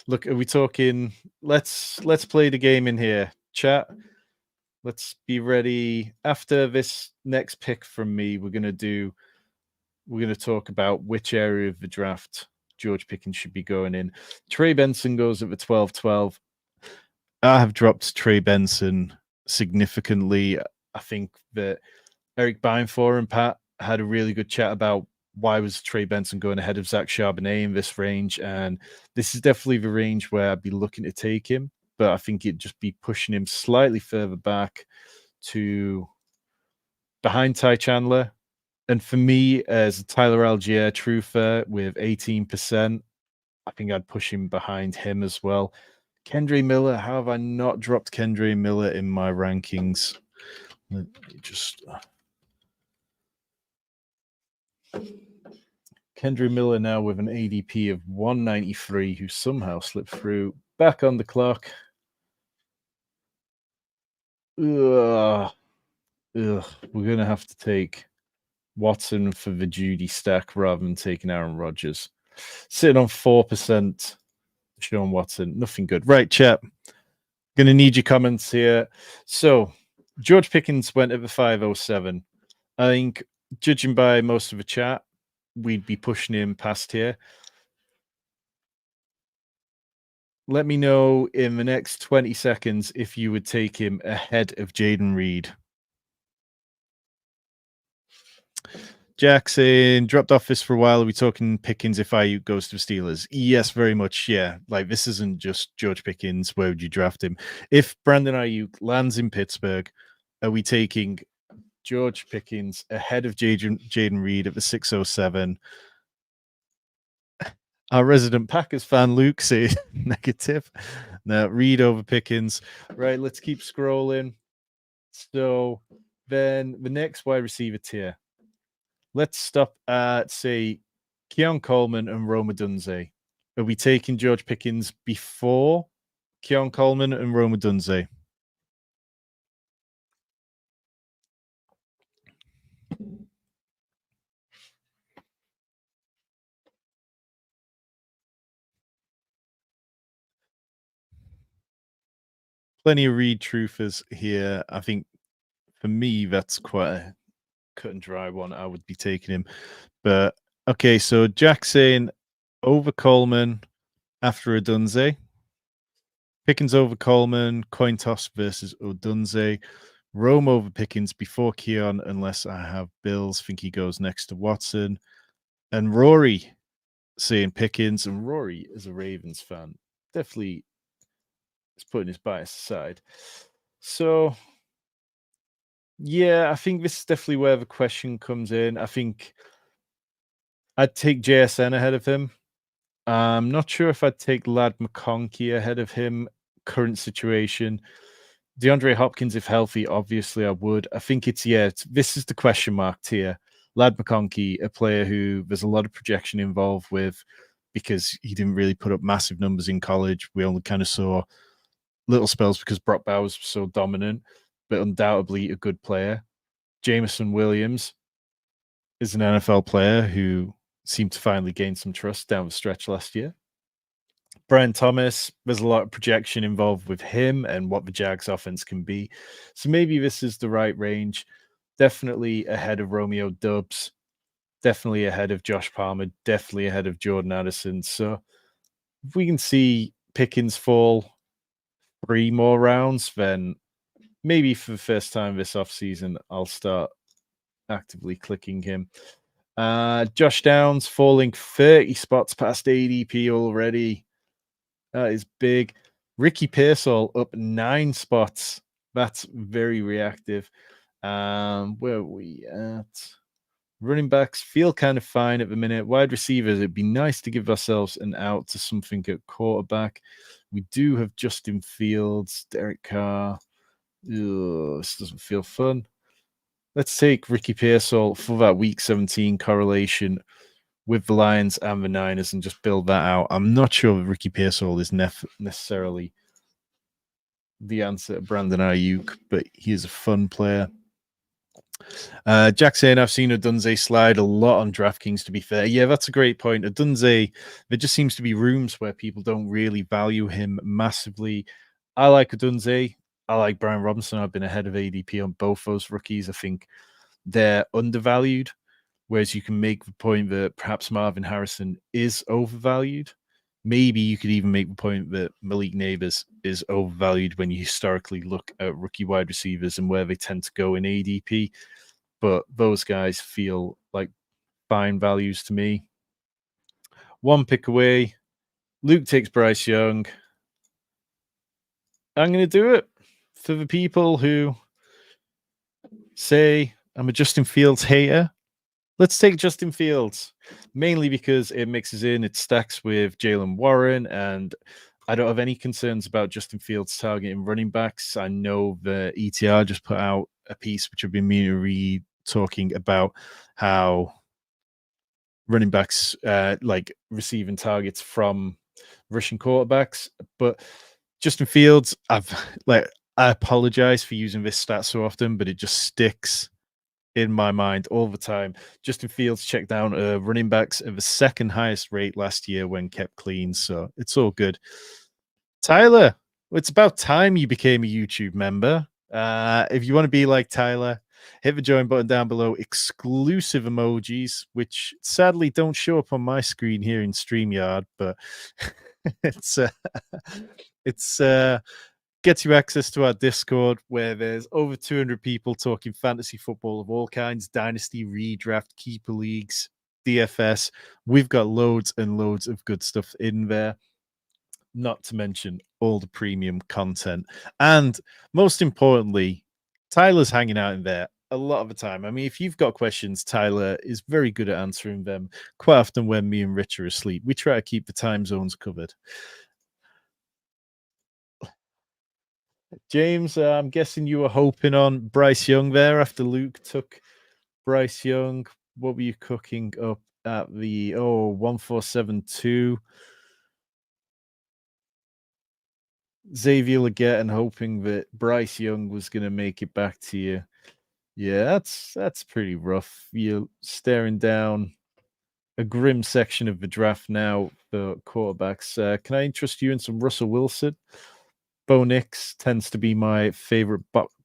look, are we talking? Let's play the game in here, chat. Let's be ready. After this next pick from me, we're gonna talk about which area of the draft George Pickens should be going in. Trey Benson goes at the 12-12. I have dropped Trey Benson significantly. I think that Eric Beinfor and Pat had a really good chat about why was Trey Benson going ahead of Zach Charbonnet in this range, and this is definitely the range where I'd be looking to take him, but I think it'd just be pushing him slightly further back to behind Ty Chandler. And for me, as a Tyler Algier truther with 18%, I think I'd push him behind him as well. Kendre Miller, how have I not dropped Kendre Miller in my rankings? Let me just... Kendre Miller now with an ADP of 193, who somehow slipped through. Back on the clock. We're going to have to take Watson for the Judy stack rather than taking Aaron Rodgers. Sitting on 4%, Sean Watson. Nothing good. Right, chat. Going to need your comments here. So, George Pickens went at the 507. I think, judging by most of the chat, we'd be pushing him past here. Let me know in the next 20 seconds if you would take him ahead of Jaden Reed. Jackson dropped off this for a while. Are we talking Pickens if Ayuk goes to the Steelers? Yes, very much. Yeah. Like, this isn't just George Pickens. Where would you draft him? If Brandon Ayuk lands in Pittsburgh, are we taking George Pickens ahead of Jaden Reed at the 607? Our resident Packers fan, Luke, says negative. Now, Reed over Pickens. Right, let's keep scrolling. So then the next wide receiver tier. Let's stop at, say, Keon Coleman and Rome Odunze. Are we taking George Pickens before Keon Coleman and Rome Odunze? plenty of read truthers here. I think for me, that's quite a cut and dry one. I would be taking him. But okay, so Jack saying over Coleman after Odunze. Pickens over Coleman, coin toss versus Odunze. Rome over Pickens before Keon, unless I have Bills. Think he goes next to Watson. And Rory saying Pickens. And Rory, as a Ravens fan, definitely is putting his bias aside. So, yeah, I think this is definitely where the question comes in. I think I'd take JSN ahead of him. I'm not sure if I'd take Lad McConkey ahead of him. Current situation. DeAndre Hopkins, if healthy, obviously I would. I think this is the question mark tier. Lad McConkey, a player who there's a lot of projection involved with because he didn't really put up massive numbers in college. We only kind of saw little spells because Brock Bowers was so dominant, but undoubtedly a good player. Jameson Williams is an NFL player who seemed to finally gain some trust down the stretch last year. Brian Thomas, there's a lot of projection involved with him and what the Jags offense can be. So maybe this is the right range. Definitely ahead of Romeo Dubs, definitely ahead of Josh Palmer, definitely ahead of Jordan Addison. So if we can see Pickens fall 3 more rounds, then maybe for the first time this offseason, I'll start actively clicking him. Josh Downs falling 30 spots past ADP already. That is big. Ricky Pearsall up 9 spots. That's very reactive. Where are we at? Running backs feel kind of fine at the minute. Wide receivers, it'd be nice to give ourselves an out to something at quarterback. We do have Justin Fields, Derek Carr. Ugh, this doesn't feel fun. Let's take Ricky Pearsall for that week 17 correlation with the Lions and the Niners and just build that out. I'm not sure Ricky Pearsall is necessarily the answer to Brandon Ayuk, but he is a fun player. Jack saying I've seen Odunze slide a lot on DraftKings, to be fair. Yeah, that's a great point. Odunze, there just seems to be rooms where people don't really value him massively. I like Odunze. I like Brian Robinson. I've been ahead of ADP on both those rookies. I think they're undervalued, whereas you can make the point that perhaps Marvin Harrison is overvalued. Maybe you could even make the point that Malik Neighbors is overvalued when you historically look at rookie wide receivers and where they tend to go in ADP. But those guys feel like fine values to me. One pick away. Luke takes Bryce Young. I'm going to do it for the people who say I'm a Justin Fields hater. Let's take Justin Fields, mainly because it mixes in, it stacks with Jalen Warren, and I don't have any concerns about Justin Fields targeting running backs. I know the ETR just put out a piece which I've been meaning to read, talking about how running backs like receiving targets from rushing quarterbacks. But Justin Fields, I apologize for using this stat so often, but it just sticks in my mind all the time. Justin Fields checked down running backs at the second highest rate last year when kept clean, so it's all good. Tyler, it's about time you became a YouTube member. If you want to be like Tyler, hit the join button down below. Exclusive emojis, which sadly don't show up on my screen here in StreamYard, but it's gets you access to our Discord where there's over 200 people talking fantasy football of all kinds, dynasty, redraft, keeper leagues, DFS. We've got loads and loads of good stuff in there, not to mention all the premium content. And most importantly, Tyler's hanging out in there a lot of the time. I mean, if you've got questions, Tyler is very good at answering them. Quite often when me and Rich are asleep, we try to keep the time zones covered. James, I'm guessing you were hoping on Bryce Young there after Luke took Bryce Young. What were you cooking up at the 1472? Xavier Legette and hoping that Bryce Young was going to make it back to you. Yeah, that's pretty rough. You're staring down a grim section of the draft now for quarterbacks. Can I interest you in some Russell Wilson? Bo Nix tends to be my favorite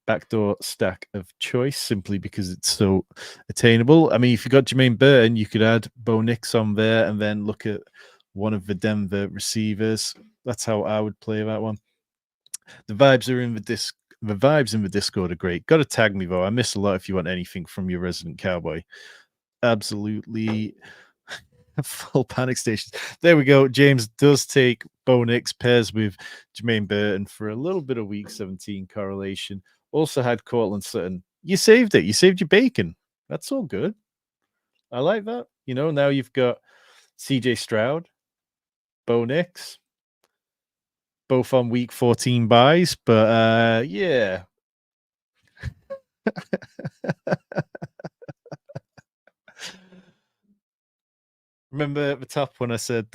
backdoor stack of choice simply because it's so attainable. I mean, if you got Jermaine Burton, you could add Bo Nix on there and then look at one of the Denver receivers. That's how I would play that one. The vibes are in the The vibes in the Discord are great. Got to tag me though. I miss a lot if you want anything from your resident cowboy. Absolutely full panic stations. There we go. James does take Bo Nix, pairs with Jermaine Burton for a little bit of week 17 correlation. Also had Cortland Sutton. You saved it. You saved your bacon. That's all good. I like that. Now you've got CJ Stroud, Bo Nix, both on week 14 buys, but yeah. Remember at the top when I said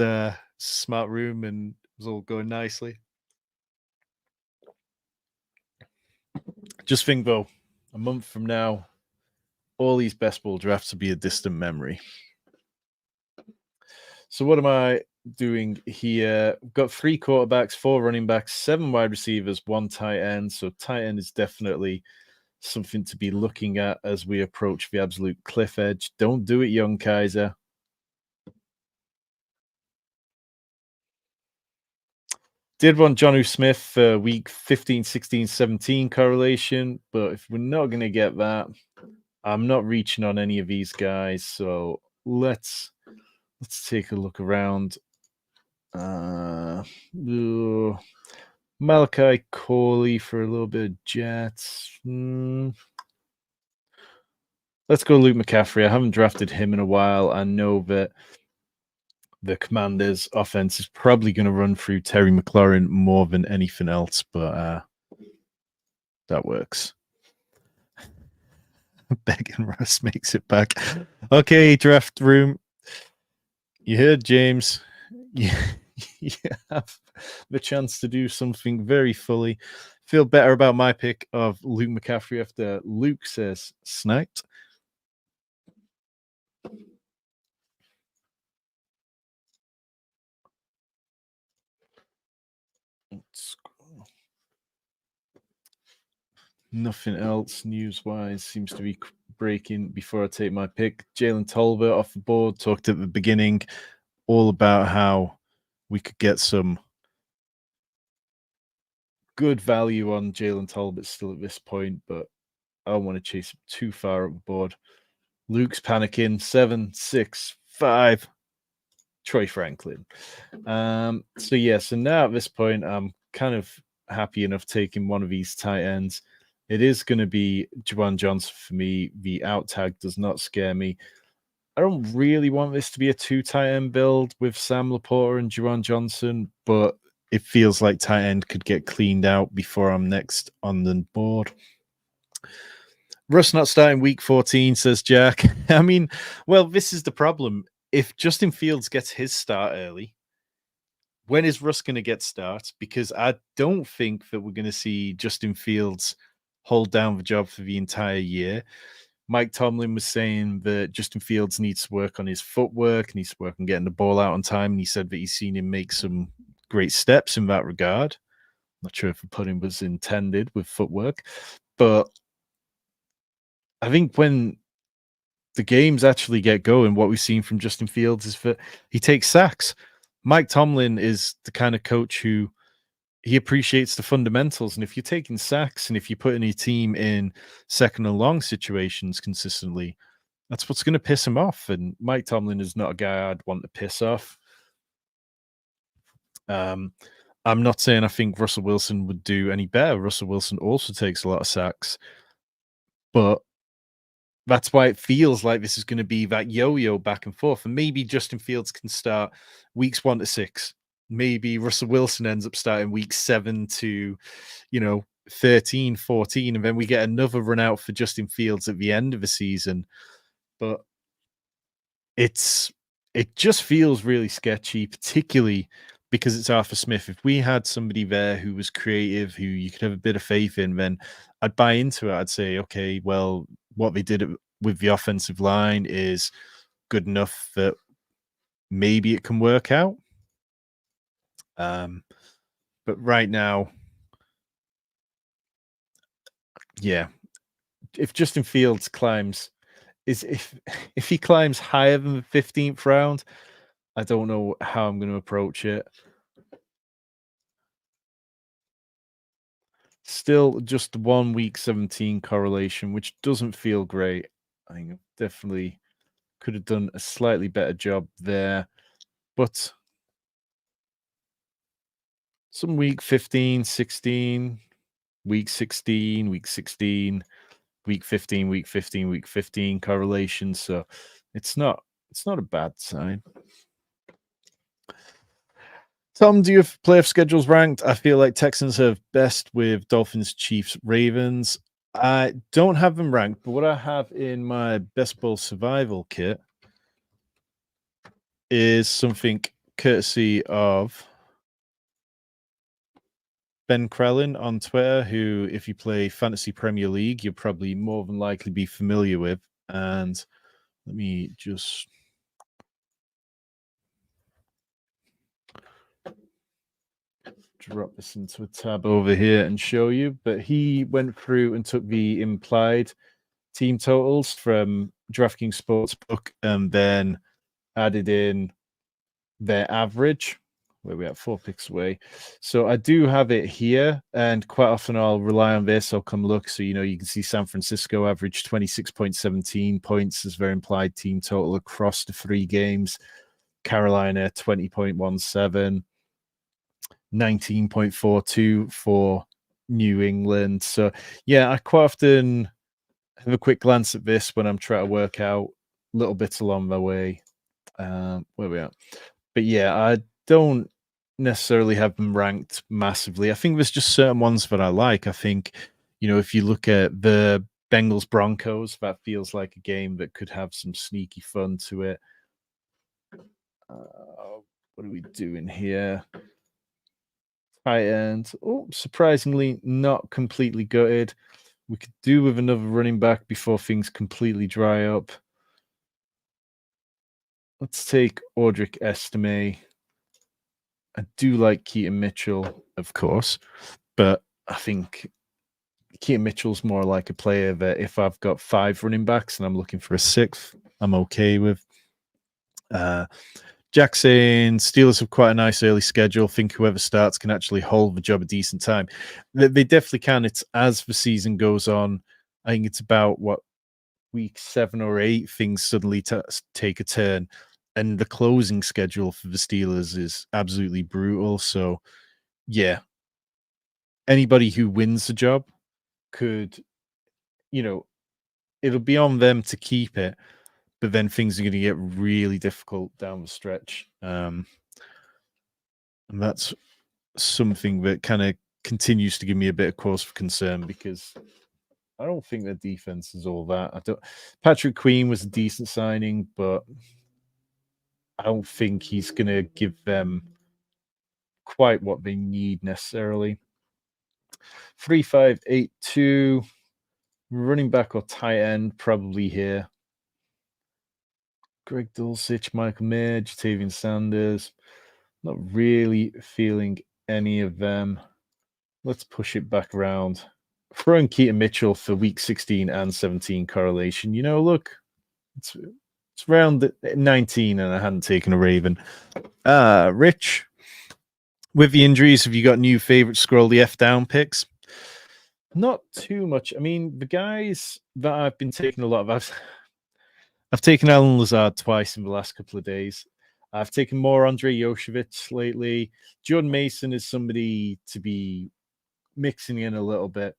smart room and it was all going nicely? Just think though, a month from now, all these best ball drafts will be a distant memory. So what am I doing here? We've got 3 quarterbacks, 4 running backs, 7 wide receivers, 1 tight end. So tight end is definitely something to be looking at as we approach the absolute cliff edge. Don't do it, young Kaiser. Did want Jonnu Smith for week 15, 16, 17 correlation, but if we're not going to get that, I'm not reaching on any of these guys. So let's take a look around. Malachi Corley for a little bit of Jets. Let's go Luke McCaffrey. I haven't drafted him in a while. I know that the Commanders' offense is probably going to run through Terry McLaurin more than anything else, but that works. Begging Russ makes it back. Okay, draft room. You heard James. You have the chance to do something very fully. Feel better about my pick of Luke McCaffrey after Luke says sniped. Nothing else news-wise seems to be breaking before I take my pick. Jalen Tolbert off the board. Talked at the beginning all about how we could get some good value on Jalen Tolbert still at this point, but I don't want to chase him too far up the board. Luke's panicking. 7, 6, 5. Troy Franklin. So now at this point, I'm kind of happy enough taking one of these tight ends. It is going to be Juwan Johnson for me. The out tag does not scare me. I don't really want this to be a 2 tight end build with Sam Laporta and Juwan Johnson, but it feels like tight end could get cleaned out before I'm next on the board. Russ not starting week 14, says Jack. I mean, well, this is the problem. If Justin Fields gets his start early, when is Russ going to get starts? Because I don't think that we're going to see Justin Fields hold down the job for the entire year. Mike Tomlin was saying that Justin Fields needs to work on his footwork, needs to work on getting the ball out on time. And he said that he's seen him make some great steps in that regard. Not sure if the putting was intended with footwork, but I think when the games actually get going, what we've seen from Justin Fields is that he takes sacks. Mike Tomlin is the kind of coach who he appreciates the fundamentals. And if you're taking sacks and if you're putting your team in second and long situations consistently, that's what's going to piss him off. And Mike Tomlin is not a guy I'd want to piss off. I'm not saying I think Russell Wilson would do any better. Russell Wilson also takes a lot of sacks, but that's why it feels like this is going to be that yo-yo back and forth. And maybe Justin Fields can start weeks 1 to 6. Maybe Russell Wilson ends up starting week 7 to, 13, 14. And then we get another run out for Justin Fields at the end of the season. But it just feels really sketchy, particularly because it's Arthur Smith. If we had somebody there who was creative, who you could have a bit of faith in, then I'd buy into it. I'd say, okay, well, what they did with the offensive line is good enough that maybe it can work out. But right now, Yeah. If Justin Fields climbs is if he climbs higher than the 15th round, I don't know how I'm going to approach it. Still just 1 week 17 correlation, which doesn't feel great. I think I definitely could have done a slightly better job there. But some week 15, 16, week 16, week 16, week 15, week 15, week 15 correlation. So it's not a bad sign. Tom, do you have playoff schedules ranked? I feel like Texans have best with Dolphins, Chiefs, Ravens. I don't have them ranked, but what I have in my best ball survival kit is something courtesy of Ben Krellin on Twitter, who, if you play Fantasy Premier League, you'll probably more than likely be familiar with. And let me just drop this into a tab over here and show you. But he went through and took the implied team totals from DraftKings Sportsbook and then added in their average, where we at 4 picks away. So I do have it here, and quite often I'll rely on this. I'll come look. So, you can see San Francisco average 26.17 points as their implied team total across the 3 games. Carolina 20.17, 19.42 for New England. So, yeah, I quite often have a quick glance at this when I'm trying to work out little bits along the way. Where we are. But yeah, I don't necessarily have them ranked massively. I think there's just certain ones that I like. I think, if you look at the Bengals Broncos, that feels like a game that could have some sneaky fun to it. What are we doing here? Tight end. Oh, surprisingly, not completely gutted. We could do with another running back before things completely dry up. Let's take Audric Estime. I do like Keaton Mitchell, of course, but I think Keaton Mitchell's more like a player that if I've got 5 running backs and I'm looking for a 6th, I'm okay with. Jackson, Steelers have quite a nice early schedule. Think whoever starts can actually hold the job a decent time. They definitely can. It's as the season goes on. I think it's about week 7 or 8, things suddenly take a turn. And the closing schedule for the Steelers is absolutely brutal. So, yeah, anybody who wins the job could, it'll be on them to keep it, but then things are going to get really difficult down the stretch. And that's something that kind of continues to give me a bit of cause for concern because I don't think their defense is all that. Patrick Queen was a decent signing, but I don't think he's going to give them quite what they need necessarily. 3-5-8-2, running back or tight end, probably here. Greg Dulcich, Michael Mayer, Jatavian Sanders. Not really feeling any of them. Let's push it back around. Throwing Keaton Mitchell for week 16 and 17 correlation. Look, it's round 19 and I hadn't taken a Raven. Rich, with the injuries, have you got new favorite scroll the F down picks? Not too much. I mean, the guys that I've been taking a lot of, I've taken Alan Lazard twice in the last couple of days. I've taken more Andre Yoshevich lately. Jordan Mason is somebody to be mixing in a little bit.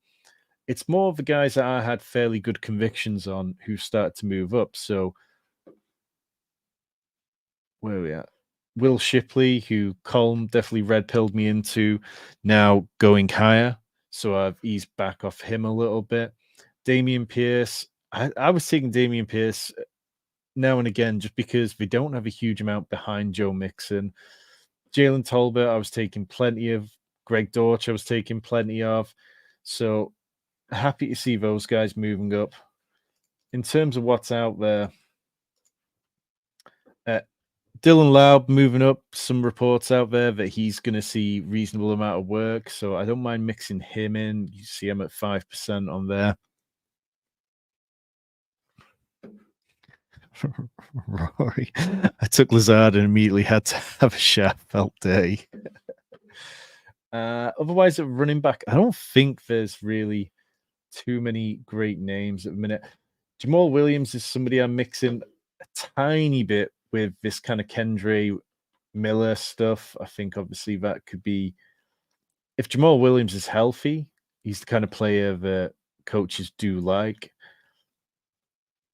It's more of the guys that I had fairly good convictions on who started to move up. So, where are we at? Will Shipley, who Colm definitely red pilled me into, now going higher. So I've eased back off him a little bit. Damian Pierce. I was taking Damian Pierce now and again just because they don't have a huge amount behind Joe Mixon. Jalen Tolbert, I was taking plenty of. Greg Dortch, I was taking plenty of. So happy to see those guys moving up. In terms of what's out there, Dylan Laub moving up. Some reports out there that he's going to see reasonable amount of work, so I don't mind mixing him in. You see him at 5% on there. Rory, I took Lazard and immediately had to have a Schaffelt day. Otherwise, at running back, I don't think there's really too many great names at the minute. Jamal Williams is somebody I'm mixing a tiny bit with this kind of Kendre Miller stuff. I think obviously that could be, if Jamal Williams is healthy, he's the kind of player that coaches do like.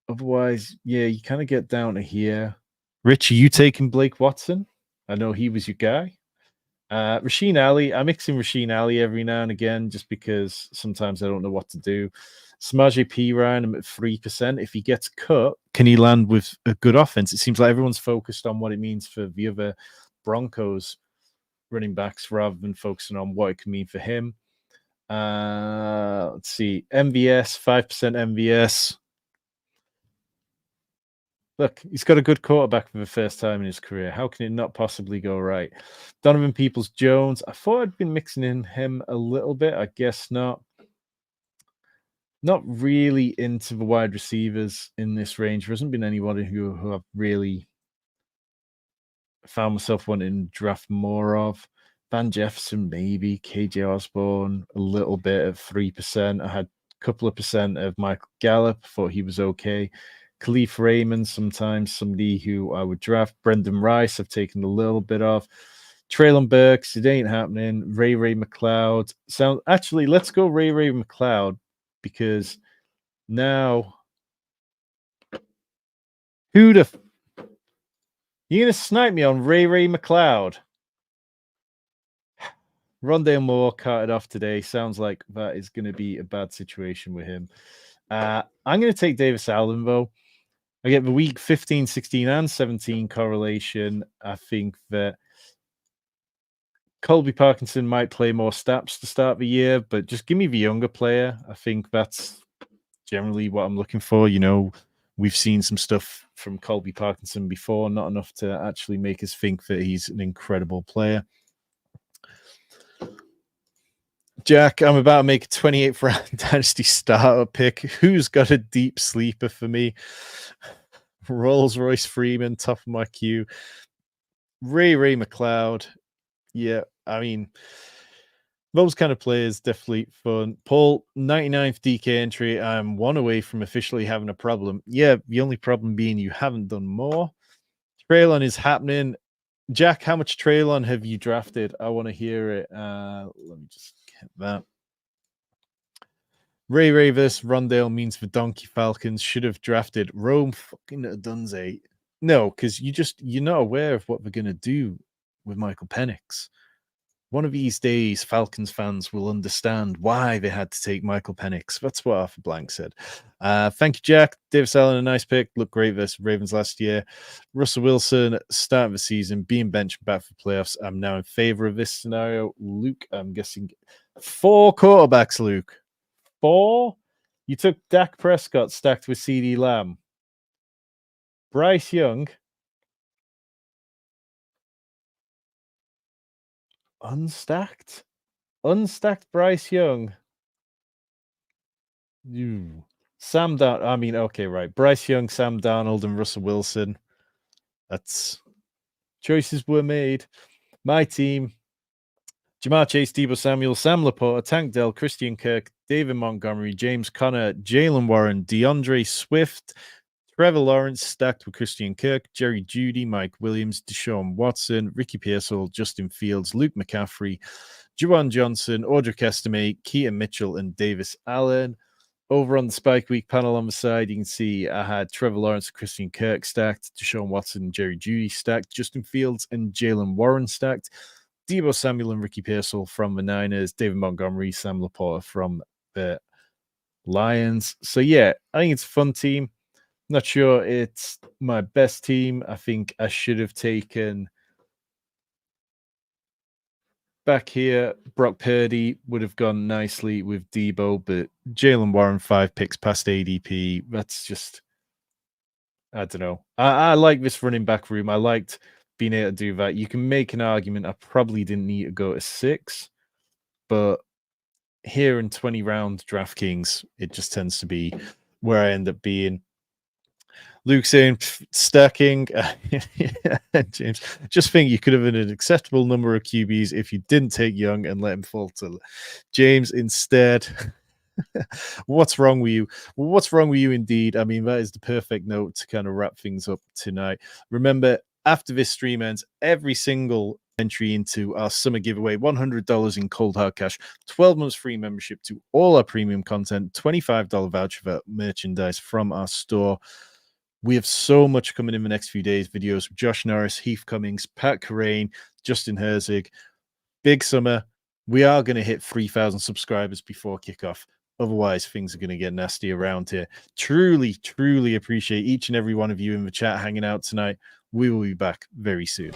Otherwise, yeah, you kind of get down to here. Rich, are you taking Blake Watson? I know he was your guy. Rasheen Ali, I mix in Rasheen Ali every now and again just because sometimes I don't know what to do. Samaje Perine, I'm at 3%. If he gets cut, can he land with a good offense? It seems like everyone's focused on what it means for the other Broncos running backs rather than focusing on what it can mean for him. Let's see. MVS, 5% MVS. Look, he's got a good quarterback for the first time in his career. How can it not possibly go right? Donovan Peoples-Jones. I thought I'd been mixing in him a little bit. I guess not. Not really into the wide receivers in this range. There hasn't been anybody who I've really found myself wanting to draft more of. Van Jefferson, maybe. KJ Osborne, a little bit at 3%. I had a couple of percent of Michael Gallup. Thought he was okay. Khalif Raymond, sometimes somebody who I would draft. Brendan Rice, I've taken a little bit of. Traylon Burks, it ain't happening. Ray McLeod. Actually, let's go Ray McLeod because now you're gonna snipe me on Ray McLeod. Rondale Moore carted off today. Sounds like that is going to be a bad situation with him. I'm going to take Davis Allen, though. I get the week 15, 16, and 17 correlation. I think that Colby Parkinson might play more snaps to start the year, but just give me the younger player. I think that's generally what I'm looking for. You know, we've seen some stuff from Colby Parkinson before, not enough to actually make us think that he's an incredible player. Jack, I'm about to make a 28th round dynasty starter pick. Who's got a deep sleeper for me? Rolls-Royce Freeman, top of my queue. Ray McLeod. Yeah, I mean, those kind of players definitely fun. Paul, 99th DK entry. I'm one away from officially having a problem. Yeah, the only problem being you haven't done more. Traylon is happening. Jack, how much Traylon have you drafted? I want to hear it. Let me just get that. Ray versus Rondale means the Donkey Falcons should have drafted Rome fucking Dunze. No, because you're not aware of what they're gonna do with Michael Penix. One of these days, Falcons fans will understand why they had to take Michael Penix. That's what Arthur Blank said. Thank you, Jack. Davis Allen, a nice pick. Looked great versus Ravens last year. Russell Wilson, start of the season, being benched back for playoffs. I'm now in favor of this scenario. Luke, I'm guessing 4 quarterbacks, Luke. 4? You took Dak Prescott stacked with CeeDee Lamb. Bryce Young. Unstacked Bryce Young. Sam Darnold. I mean, okay, right. Bryce Young, Sam Darnold, and Russell Wilson. That's choices were made. My team: Jamar Chase, Deebo Samuel, Sam Laporta, Tank Dell, Christian Kirk, David Montgomery, James Conner, Jalen Warren, DeAndre Swift, Trevor Lawrence stacked with Christian Kirk, Jerry Jeudy, Mike Williams, Deshaun Watson, Ricky Pearsall, Justin Fields, Luke McCaffrey, Juwan Johnson, Audric Estime, Keaton Mitchell, and Davis Allen. Over on the Spike Week panel on the side, you can see I had Trevor Lawrence, Christian Kirk stacked, Deshaun Watson, and Jerry Jeudy stacked, Justin Fields and Jalen Warren stacked, Deebo Samuel and Ricky Pearsall from the Niners, David Montgomery, Sam Laporta from the Lions. So yeah, I think it's a fun team. Not sure it's my best team. I think I should have taken back here. Brock Purdy would have gone nicely with Deebo, but Jalen Warren 5 picks past ADP. That's just, I don't know. I like this running back room. I liked being able to do that. You can make an argument I probably didn't need to go to 6, but here in 20 round DraftKings, it just tends to be where I end up being. Luke saying stacking. James, just think you could have an acceptable number of QBs if you didn't take Young and let him fall to James instead. What's wrong with you? Well, what's wrong with you indeed? I mean, that is the perfect note to kind of wrap things up tonight. Remember, after this stream ends, every single entry into our summer giveaway, $100 in cold hard cash, 12 months free membership to all our premium content, $25 voucher for merchandise from our store. We have so much coming in the next few days. Videos with Josh Norris, Heath Cummings, Pat Carrain, Justin Herzig. Big summer. We are going to hit 3,000 subscribers before kickoff. Otherwise, things are going to get nasty around here. Truly, truly appreciate each and every one of you in the chat hanging out tonight. We will be back very soon.